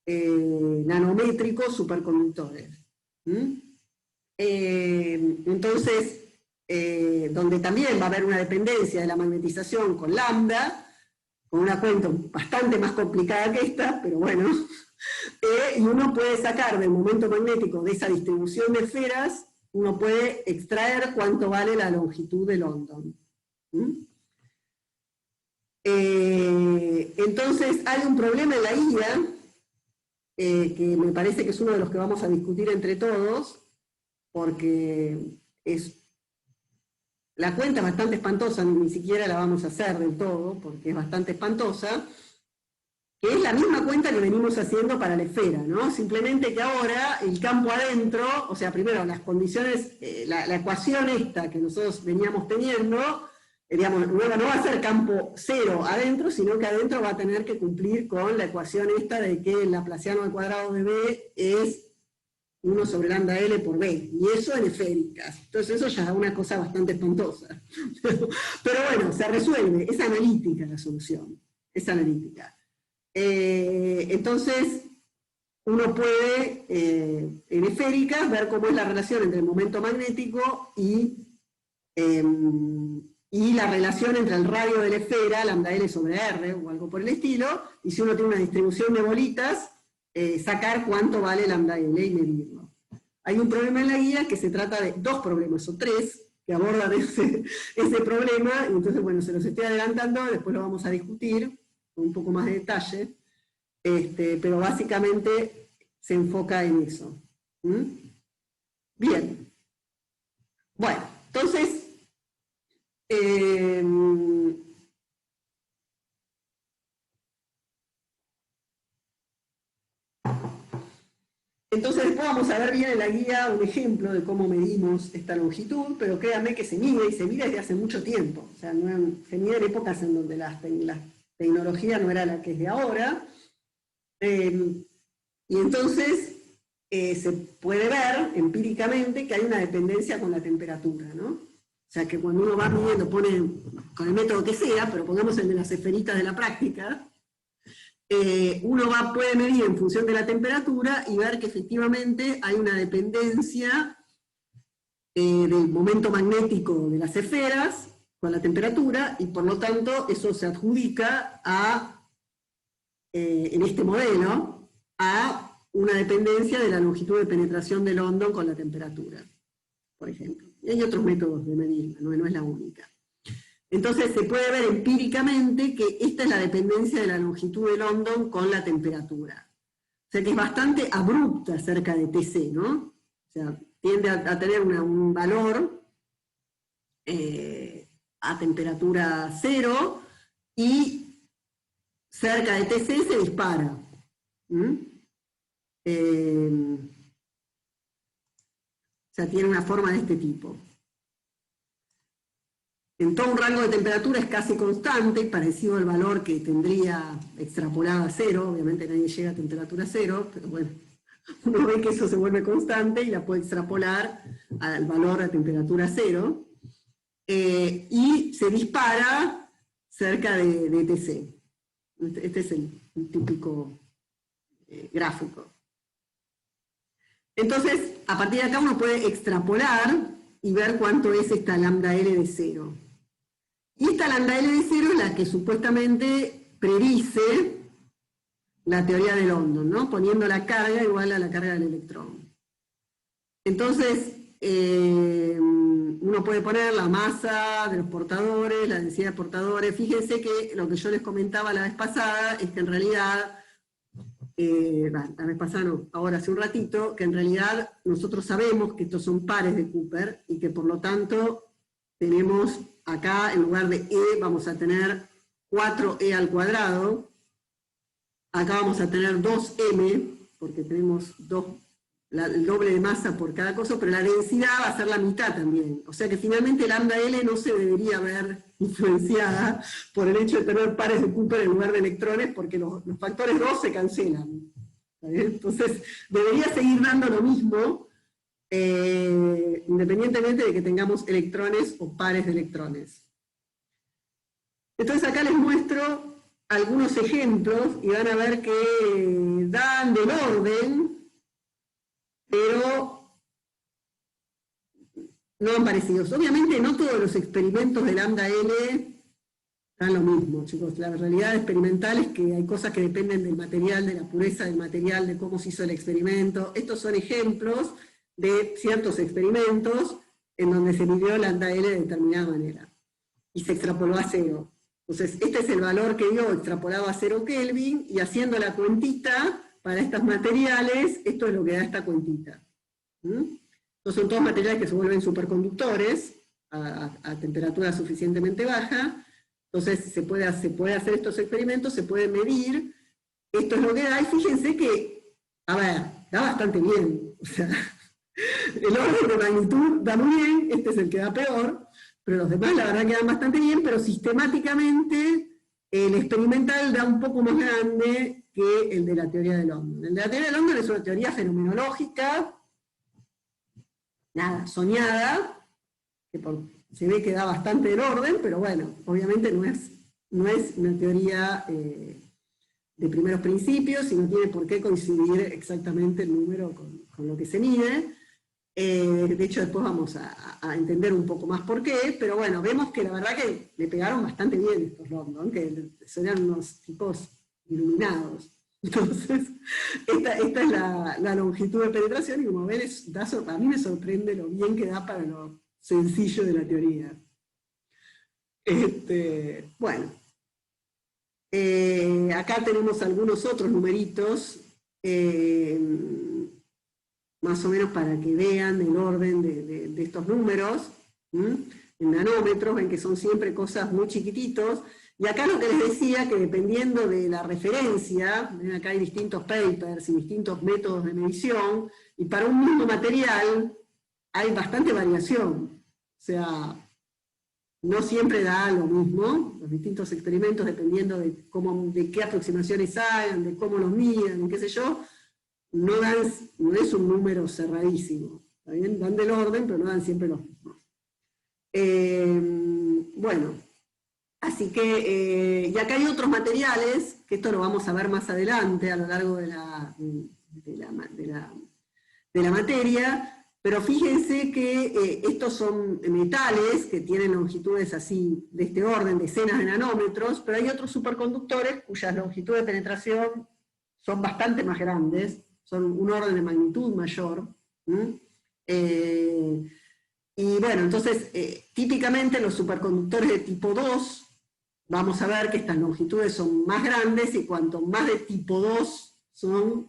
nanométricos superconductores. Entonces, donde también va a haber una dependencia de la magnetización con lambda, con una cuenta bastante más complicada que esta, pero bueno, y uno puede sacar del momento magnético de esa distribución de esferas, uno puede extraer cuánto vale la longitud de London. Entonces hay un problema en la guía, que me parece que es uno de los que vamos a discutir entre todos, porque la cuenta es bastante espantosa, ni siquiera la vamos a hacer del todo, porque es bastante espantosa, que es la misma cuenta que venimos haciendo para la esfera, ¿no? Simplemente que ahora el campo adentro, o sea, primero las condiciones, la ecuación esta que nosotros veníamos teniendo, digamos, no va a ser campo cero adentro, sino que adentro va a tener que cumplir con la ecuación esta de que el laplaciano al cuadrado de B es 1 sobre lambda L por B, y eso en esféricas. Entonces eso ya es una cosa bastante espantosa. Pero bueno, se resuelve, es analítica la solución, es analítica. Entonces, uno puede, en esféricas, ver cómo es la relación entre el momento magnético y la relación entre el radio de la esfera, lambda L sobre R, o algo por el estilo, y si uno tiene una distribución de bolitas, sacar cuánto vale lambda L y medirlo. Hay un problema en la guía que se trata de 2 problemas, o 3, que abordan ese problema, y entonces, bueno, se los estoy adelantando, después lo vamos a discutir con un poco más de detalle, pero básicamente se enfoca en eso. Bien. Bueno, entonces, entonces después vamos a ver bien en la guía un ejemplo de cómo medimos esta longitud, pero créanme que se mide, y se mide desde hace mucho tiempo. O sea, se mide en épocas en donde la tecnología no era la que es de ahora. Y entonces se puede ver empíricamente que hay una dependencia con la temperatura, ¿no? O sea, que cuando uno va midiendo, pone con el método que sea, pero pongamos el de las esferitas de la práctica, uno puede medir en función de la temperatura y ver que efectivamente hay una dependencia del momento magnético de las esferas con la temperatura, y por lo tanto eso se adjudica en este modelo, a una dependencia de la longitud de penetración de London con la temperatura, por ejemplo. Y hay otros métodos de medirla, no es la única. Entonces se puede ver empíricamente que esta es la dependencia de la longitud de London con la temperatura. O sea que es bastante abrupta cerca de TC, ¿no? O sea, tiende a tener un valor a temperatura cero, y cerca de TC se dispara. O sea, tiene una forma de este tipo. En todo un rango de temperatura es casi constante, parecido al valor que tendría extrapolado a cero. Obviamente nadie llega a temperatura cero, pero bueno, uno ve que eso se vuelve constante y la puede extrapolar al valor de temperatura cero. Y se dispara cerca de TC. Este es el típico gráfico. Entonces, a partir de acá uno puede extrapolar y ver cuánto es esta lambda L de cero. Y esta lambda L de cero es la que supuestamente predice la teoría de London, ¿no? Poniendo la carga igual a la carga del electrón. Entonces, uno puede poner la masa de los portadores, la densidad de portadores. Fíjense que lo que yo les comentaba la vez pasada es que en realidad, la vez pasada no, ahora hace un ratito, que en realidad nosotros sabemos que estos son pares de Cooper, y que por lo tanto tenemos acá, en lugar de E, vamos a tener 4E al cuadrado. Acá vamos a tener 2M, porque tenemos el doble de masa por cada cosa, pero la densidad va a ser la mitad también. O sea que finalmente lambda L no se debería ver influenciada por el hecho de tener pares de Cooper en lugar de electrones, porque los factores 2 se cancelan. Entonces debería seguir dando lo mismo, independientemente de que tengamos electrones o pares de electrones. Entonces acá les muestro algunos ejemplos, y van a ver que dan del orden, pero no van parecidos. Obviamente no todos los experimentos de lambda L dan lo mismo, chicos. La realidad experimental es que hay cosas que dependen del material, de la pureza del material, de cómo se hizo el experimento. Estos son ejemplos de ciertos experimentos en donde se midió lambda L de determinada manera y se extrapoló a 0. Entonces, este es el valor que dio extrapolado a 0 Kelvin, y haciendo la cuentita para estos materiales, esto es lo que da esta cuentita. Estos son todos materiales que se vuelven superconductores a temperatura suficientemente baja. Entonces se puede hacer estos experimentos, se puede medir, esto es lo que da, y fíjense que, a ver, da bastante bien. O sea, el orden de magnitud da muy bien, este es el que da peor, pero los demás la verdad que dan bastante bien, pero sistemáticamente el experimental da un poco más grande que el de la teoría de London. El de la teoría de London es una teoría fenomenológica, nada, soñada, que se ve que da bastante el orden, pero bueno, obviamente no es una teoría de primeros principios, y no tiene por qué coincidir exactamente el número con lo que se mide. De hecho, después vamos a entender un poco más por qué, pero bueno, vemos que la verdad que le pegaron bastante bien estos London, que eran unos tipos iluminados. Entonces, esta es la longitud de penetración, y como ven, a mí me sorprende lo bien que da para lo sencillo de la teoría. Bueno, acá tenemos algunos otros numeritos, más o menos para que vean el orden de estos números, en nanómetros, ven que son siempre cosas muy chiquititos. Y acá lo que les decía, que dependiendo de la referencia, ven acá hay distintos papers y distintos métodos de medición, y para un mismo material hay bastante variación. O sea, no siempre da lo mismo, los distintos experimentos, dependiendo de qué aproximaciones hagan, de cómo los midan, qué sé yo, no es un número cerradísimo. ¿Está bien? Dan del orden, pero no dan siempre los mismos. Bueno, así que, y acá hay otros materiales, que esto lo vamos a ver más adelante, a lo largo de la materia, pero fíjense que estos son metales que tienen longitudes así, de este orden, decenas de nanómetros, pero hay otros superconductores cuyas longitudes de penetración son bastante más grandes, son un orden de magnitud mayor. Y bueno, entonces, típicamente los superconductores de tipo 2, vamos a ver que estas longitudes son más grandes, y cuanto más de tipo 2 son,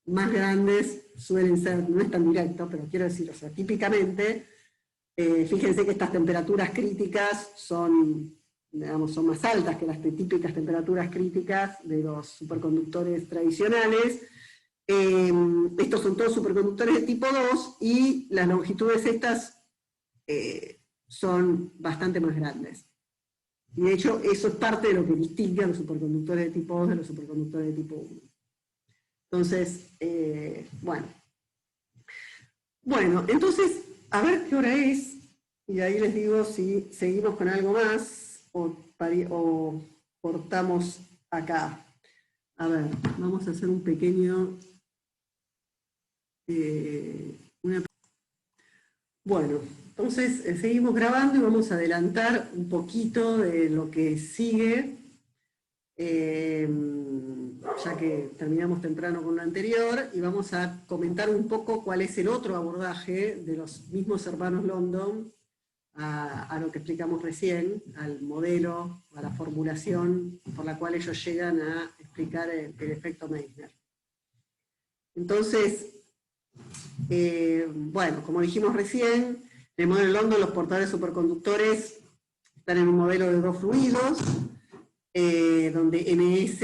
más grandes suelen ser. No es tan directo, pero quiero decir, o sea, típicamente, fíjense que estas temperaturas críticas son, digamos, son más altas que las típicas temperaturas críticas de los superconductores tradicionales. Estos son todos superconductores de tipo 2, y las longitudes estas son bastante más grandes. Y de hecho, eso es parte de lo que distingue a los superconductores de tipo 2 de los superconductores de tipo 1. Entonces, bueno. Bueno, entonces, a ver qué hora es, y ahí les digo si seguimos con algo más, o cortamos acá. A ver, vamos a hacer un pequeño... Bueno, entonces seguimos grabando y vamos a adelantar un poquito de lo que sigue, ya que terminamos temprano con lo anterior, y vamos a comentar un poco cuál es el otro abordaje de los mismos hermanos London a lo que explicamos recién, al modelo, a la formulación por la cual ellos llegan a explicar el efecto Meissner. Entonces, bueno, como dijimos recién, en el modelo London los portadores superconductores están en un modelo de dos fluidos, donde Ms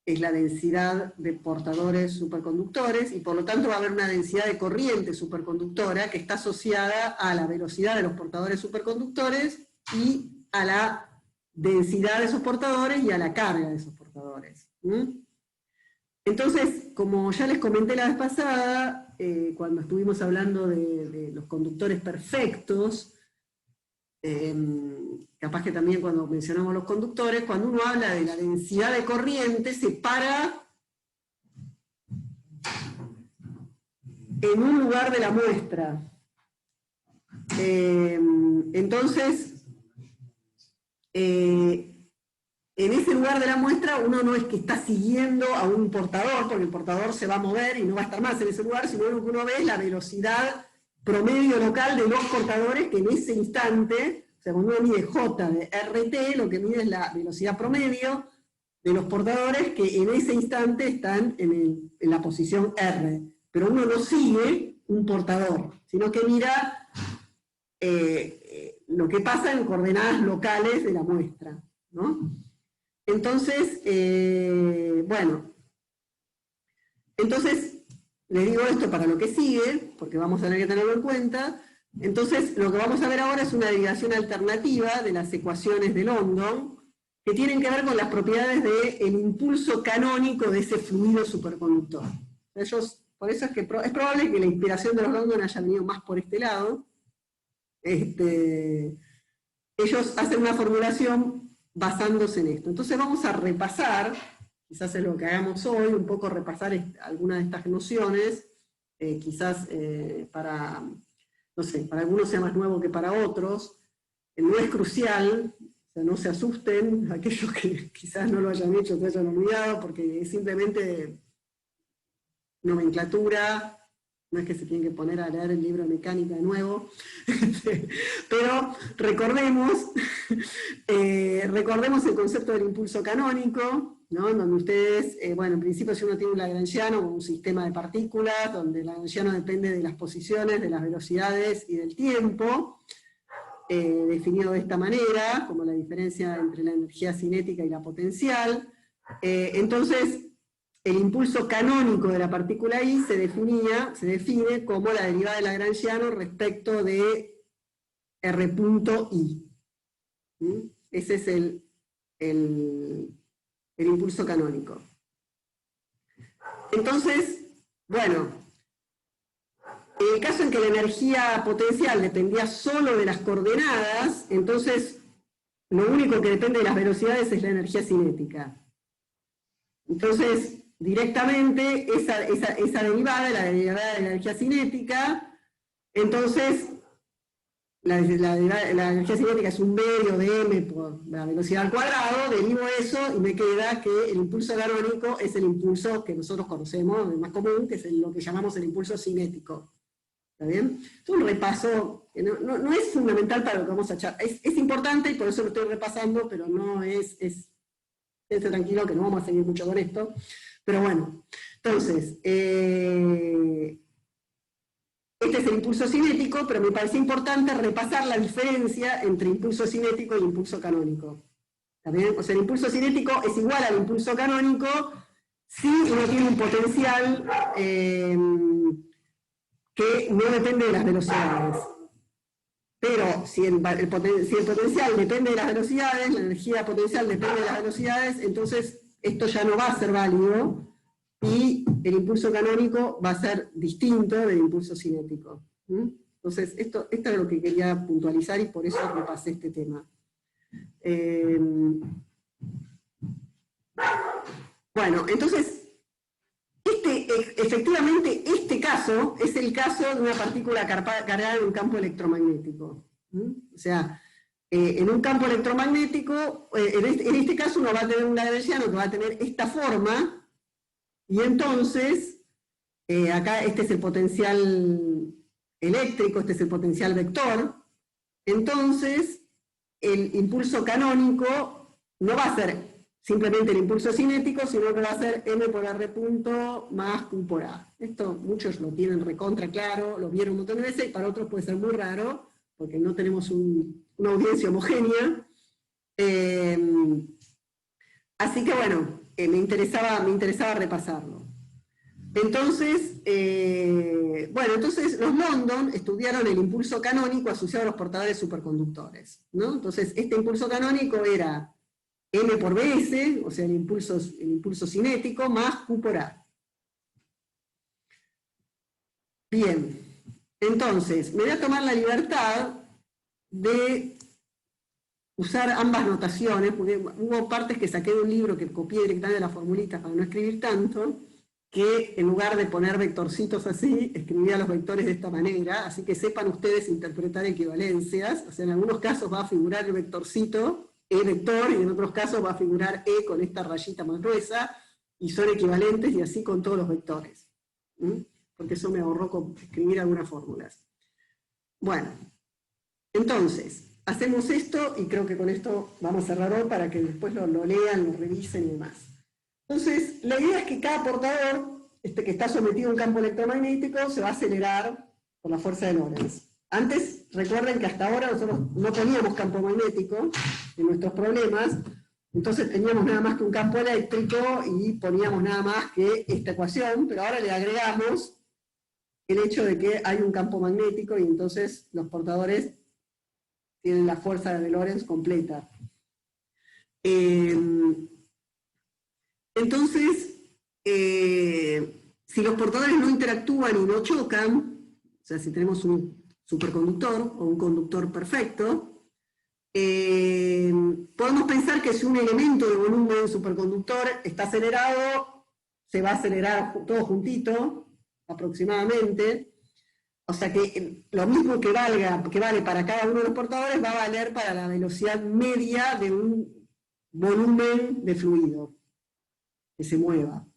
es la densidad de portadores superconductores, y por lo tanto va a haber una densidad de corriente superconductora que está asociada a la velocidad de los portadores superconductores y a la densidad de esos portadores y a la carga de esos portadores. Entonces, como ya les comenté la vez pasada, cuando estuvimos hablando de los conductores perfectos, capaz que también cuando mencionamos los conductores, cuando uno habla de la densidad de corriente, se para en un lugar de la muestra. Entonces, en ese lugar de la muestra uno no es que está siguiendo a un portador, porque el portador se va a mover y no va a estar más en ese lugar, sino lo que uno ve es la velocidad promedio local de los portadores que en ese instante, o sea, cuando uno mide J de RT, lo que mide es la velocidad promedio de los portadores que en ese instante están en la posición R. Pero uno no sigue un portador, sino que mira lo que pasa en coordenadas locales de la muestra, ¿no? Entonces, bueno, entonces le digo esto para lo que sigue, porque vamos a tener que tenerlo en cuenta. Entonces, lo que vamos a ver ahora es una derivación alternativa de las ecuaciones de London, que tienen que ver con las propiedades del impulso canónico de ese fluido superconductor. Por eso es que es probable que la inspiración de los London haya venido más por este lado. Ellos hacen una formulación basándose en esto. Entonces vamos a repasar, quizás es lo que hagamos hoy, un poco repasar algunas de estas nociones, quizás para, no sé, para algunos sea más nuevo que para otros. No es crucial, o sea, no se asusten, aquellos que quizás no lo hayan hecho, se hayan olvidado, porque es simplemente nomenclatura. No es que se tienen que poner a leer el libro de mecánica de nuevo, pero recordemos el concepto del impulso canónico, ¿no? Donde ustedes, bueno, en principio si uno tiene un lagrangiano o un sistema de partículas, donde el lagrangiano depende de las posiciones, de las velocidades y del tiempo, definido de esta manera, como la diferencia entre la energía cinética y la potencial. Entonces, el impulso canónico de la partícula I se define como la derivada del lagrangiano respecto de R.I. Ese es el impulso canónico. Entonces, bueno, en el caso en que la energía potencial dependía solo de las coordenadas, entonces lo único que depende de las velocidades es la energía cinética. Entonces, directamente esa derivada, la derivada de la energía cinética, entonces la energía cinética es un medio de m por la velocidad al cuadrado, derivo eso y me queda que el impulso canónico es el impulso que nosotros conocemos, el más común, que es lo que llamamos el impulso cinético. ¿Está bien? Es un repaso que no es fundamental para lo que vamos a echar. Es importante y por eso lo estoy repasando, pero no esté tranquilo que no vamos a seguir mucho con esto. Pero bueno, entonces, este es el impulso cinético, pero me parece importante repasar la diferencia entre impulso cinético y impulso canónico. ¿Está bien? O sea, el impulso cinético es igual al impulso canónico si uno tiene un potencial que no depende de las velocidades. Pero si el potencial depende de las velocidades, la energía potencial depende de las velocidades, entonces esto ya no va a ser válido y el impulso canónico va a ser distinto del impulso cinético. Entonces, esto es lo que quería puntualizar y por eso repasé este tema. Bueno, entonces, efectivamente, este caso es el caso de una partícula cargada en un campo electromagnético. O sea, en un campo electromagnético, en este caso uno va a tener un lagrangiano que va a tener esta forma, y entonces, acá este es el potencial eléctrico, este es el potencial vector, entonces el impulso canónico no va a ser simplemente el impulso cinético, sino que va a ser m por r punto más q por a. Esto muchos lo tienen recontra claro, lo vieron un montón de veces, y para otros puede ser muy raro, porque no tenemos una audiencia homogénea. Así que bueno, me interesaba repasarlo. Entonces, entonces los London estudiaron el impulso canónico asociado a los portadores superconductores, ¿no? Entonces, este impulso canónico era m por bs, o sea, el impulso cinético, más q por a. Bien, entonces, me voy a tomar la libertad de usar ambas notaciones, porque hubo partes que saqué de un libro que copié directamente de las formulitas para no escribir tanto, que en lugar de poner vectorcitos así, escribía los vectores de esta manera, así que sepan ustedes interpretar equivalencias. O sea, en algunos casos va a figurar el vectorcito, E vector, y en otros casos va a figurar E con esta rayita más gruesa, y son equivalentes, y así con todos los vectores. Porque eso me ahorró escribir algunas fórmulas. Bueno, entonces, hacemos esto, y creo que con esto vamos a cerrar hoy para que después lo lean, lo revisen y demás. Entonces, la idea es que cada portador, que está sometido a un campo electromagnético, se va a acelerar por la fuerza de Lorentz. Antes, recuerden que hasta ahora nosotros no poníamos campo magnético en nuestros problemas, entonces teníamos nada más que un campo eléctrico y poníamos nada más que esta ecuación, pero ahora le agregamos el hecho de que hay un campo magnético y entonces los portadores tienen la fuerza de Lorentz completa. Entonces, si los portadores no interactúan y no chocan, o sea, si tenemos un superconductor o un conductor perfecto, podemos pensar que si un elemento de volumen superconductor está acelerado, se va a acelerar todo juntito, aproximadamente. O sea que lo mismo que vale para cada uno de los portadores, va a valer para la velocidad media de un volumen de fluido que se mueva.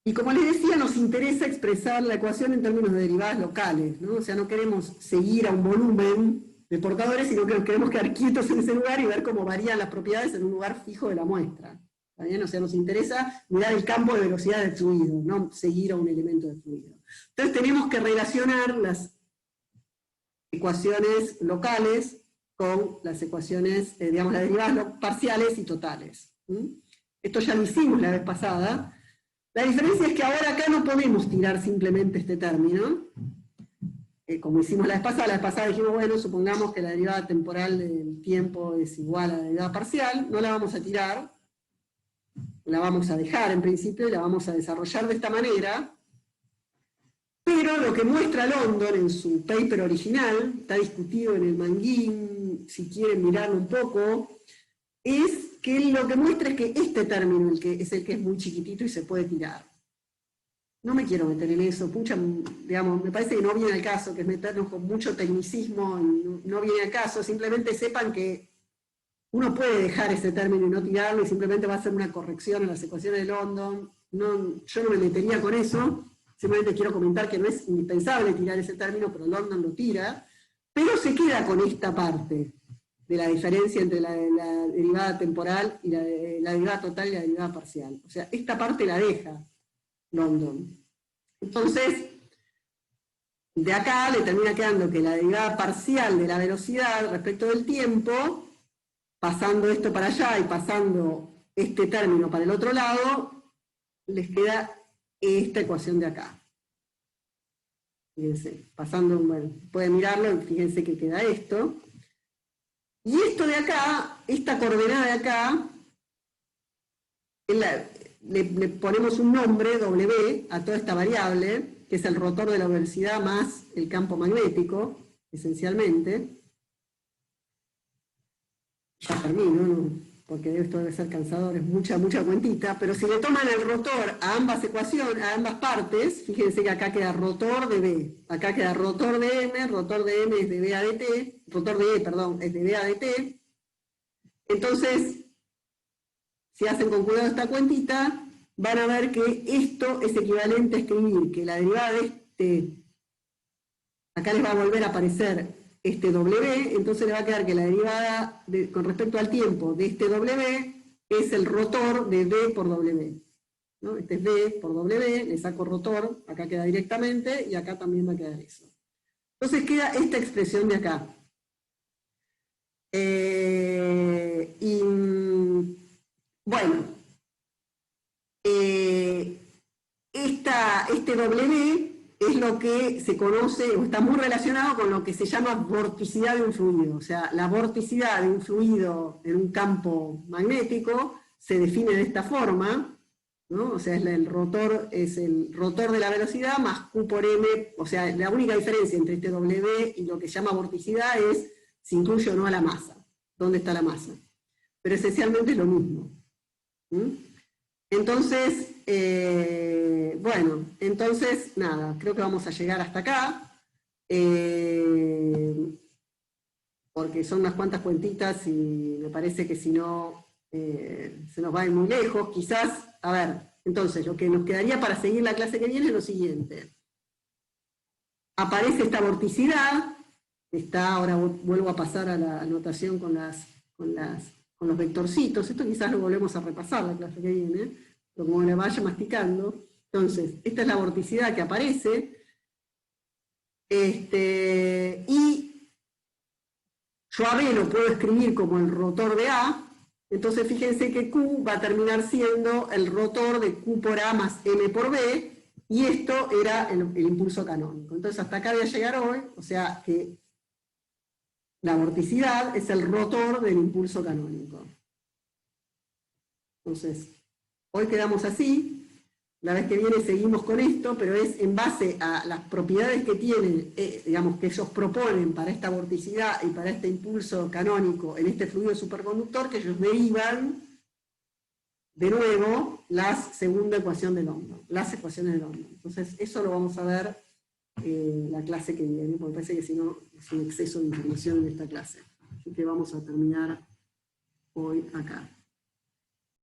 Y como les decía, nos interesa expresar la ecuación en términos de derivadas locales, ¿no? O sea, no queremos seguir a un volumen de portadores, sino que queremos quedar quietos en ese lugar y ver cómo varían las propiedades en un lugar fijo de la muestra. ¿Está bien? O sea, nos interesa mirar el campo de velocidad del fluido, no seguir a un elemento de fluido. Entonces tenemos que relacionar las ecuaciones locales con las ecuaciones, digamos, las derivadas parciales y totales. Esto ya lo hicimos la vez pasada. La diferencia es que ahora acá no podemos tirar simplemente este término, como hicimos la vez pasada dijimos, bueno, supongamos que la derivada temporal del tiempo es igual a la derivada parcial, no la vamos a tirar, la vamos a dejar en principio y la vamos a desarrollar de esta manera, pero lo que muestra London en su paper original, está discutido en el Manguín, si quieren mirarlo un poco, es que lo que muestra es que este término es el que es muy chiquitito y se puede tirar. No me quiero meter en eso, pucha, digamos, me parece que no viene al caso, que es meternos con mucho tecnicismo, no viene al caso, simplemente sepan que uno puede dejar ese término y no tirarlo, y simplemente va a hacer una corrección en las ecuaciones de London. Yo no me metería con eso, simplemente quiero comentar que no es indispensable tirar ese término, pero London lo tira, pero se queda con esta parte de la diferencia entre la derivada temporal y la derivada total y la derivada parcial. O sea, esta parte la deja London. Entonces, de acá le termina quedando que la derivada parcial de la velocidad respecto del tiempo, pasando esto para allá y pasando este término para el otro lado, les queda esta ecuación de acá. Fíjense, pasando, bueno, pueden mirarlo y fíjense que queda esto. Y esto de acá, esta coordenada de acá, le ponemos un nombre, W, a toda esta variable, que es el rotor de la velocidad más el campo magnético, esencialmente. Ya termino, ¿no? Porque esto debe ser cansador, es mucha cuentita, pero si le toman el rotor a ambas ecuaciones, a ambas partes, fíjense que acá queda rotor de B, acá queda rotor de M es de B a dt, rotor de E, perdón, es de B a dt. Entonces, si hacen con cuidado esta cuentita, van a ver que esto es equivalente a escribir que la derivada de este, acá les va a volver a aparecer este W, entonces le va a quedar que la derivada con respecto al tiempo de este W es el rotor de D por W. ¿No? Este es D por W, le saco rotor, acá queda directamente, y acá también va a quedar eso. Entonces queda esta expresión de acá. Bueno, este W es lo que se conoce, o está muy relacionado con lo que se llama vorticidad de un fluido. O sea, la vorticidad de un fluido en un campo magnético se define de esta forma, ¿no? O sea, el rotor de la velocidad más Q por M, o sea, la única diferencia entre este W y lo que se llama vorticidad es si incluye o no a la masa. ¿Dónde está la masa? Pero esencialmente es lo mismo. Entonces, bueno, entonces, nada, creo que vamos a llegar hasta acá, porque son unas cuantas cuentitas y me parece que si no, se nos va a ir muy lejos. Quizás, a ver, entonces, lo que nos quedaría para seguir la clase que viene es lo siguiente. Aparece esta vorticidad, ahora vuelvo a pasar a la anotación con los vectorcitos. Esto quizás lo volvemos a repasar la clase que viene, pero como le vaya masticando. Entonces, esta es la vorticidad que aparece, y yo a B lo puedo escribir como el rotor de A. Entonces fíjense que Q va a terminar siendo el rotor de Q por A más M por B, y esto era el impulso canónico. Entonces hasta acá voy a llegar hoy, o sea que la vorticidad es el rotor del impulso canónico. Entonces, hoy quedamos así. La vez que viene seguimos con esto, pero es en base a las propiedades que tienen, digamos, que ellos proponen para esta vorticidad y para este impulso canónico en este fluido superconductor, que ellos derivan, de nuevo, la segunda ecuación del London, las ecuaciones de London. Entonces, eso lo vamos a ver la clase que viene, porque parece que si no es un exceso de información en esta clase. Así que vamos a terminar hoy acá.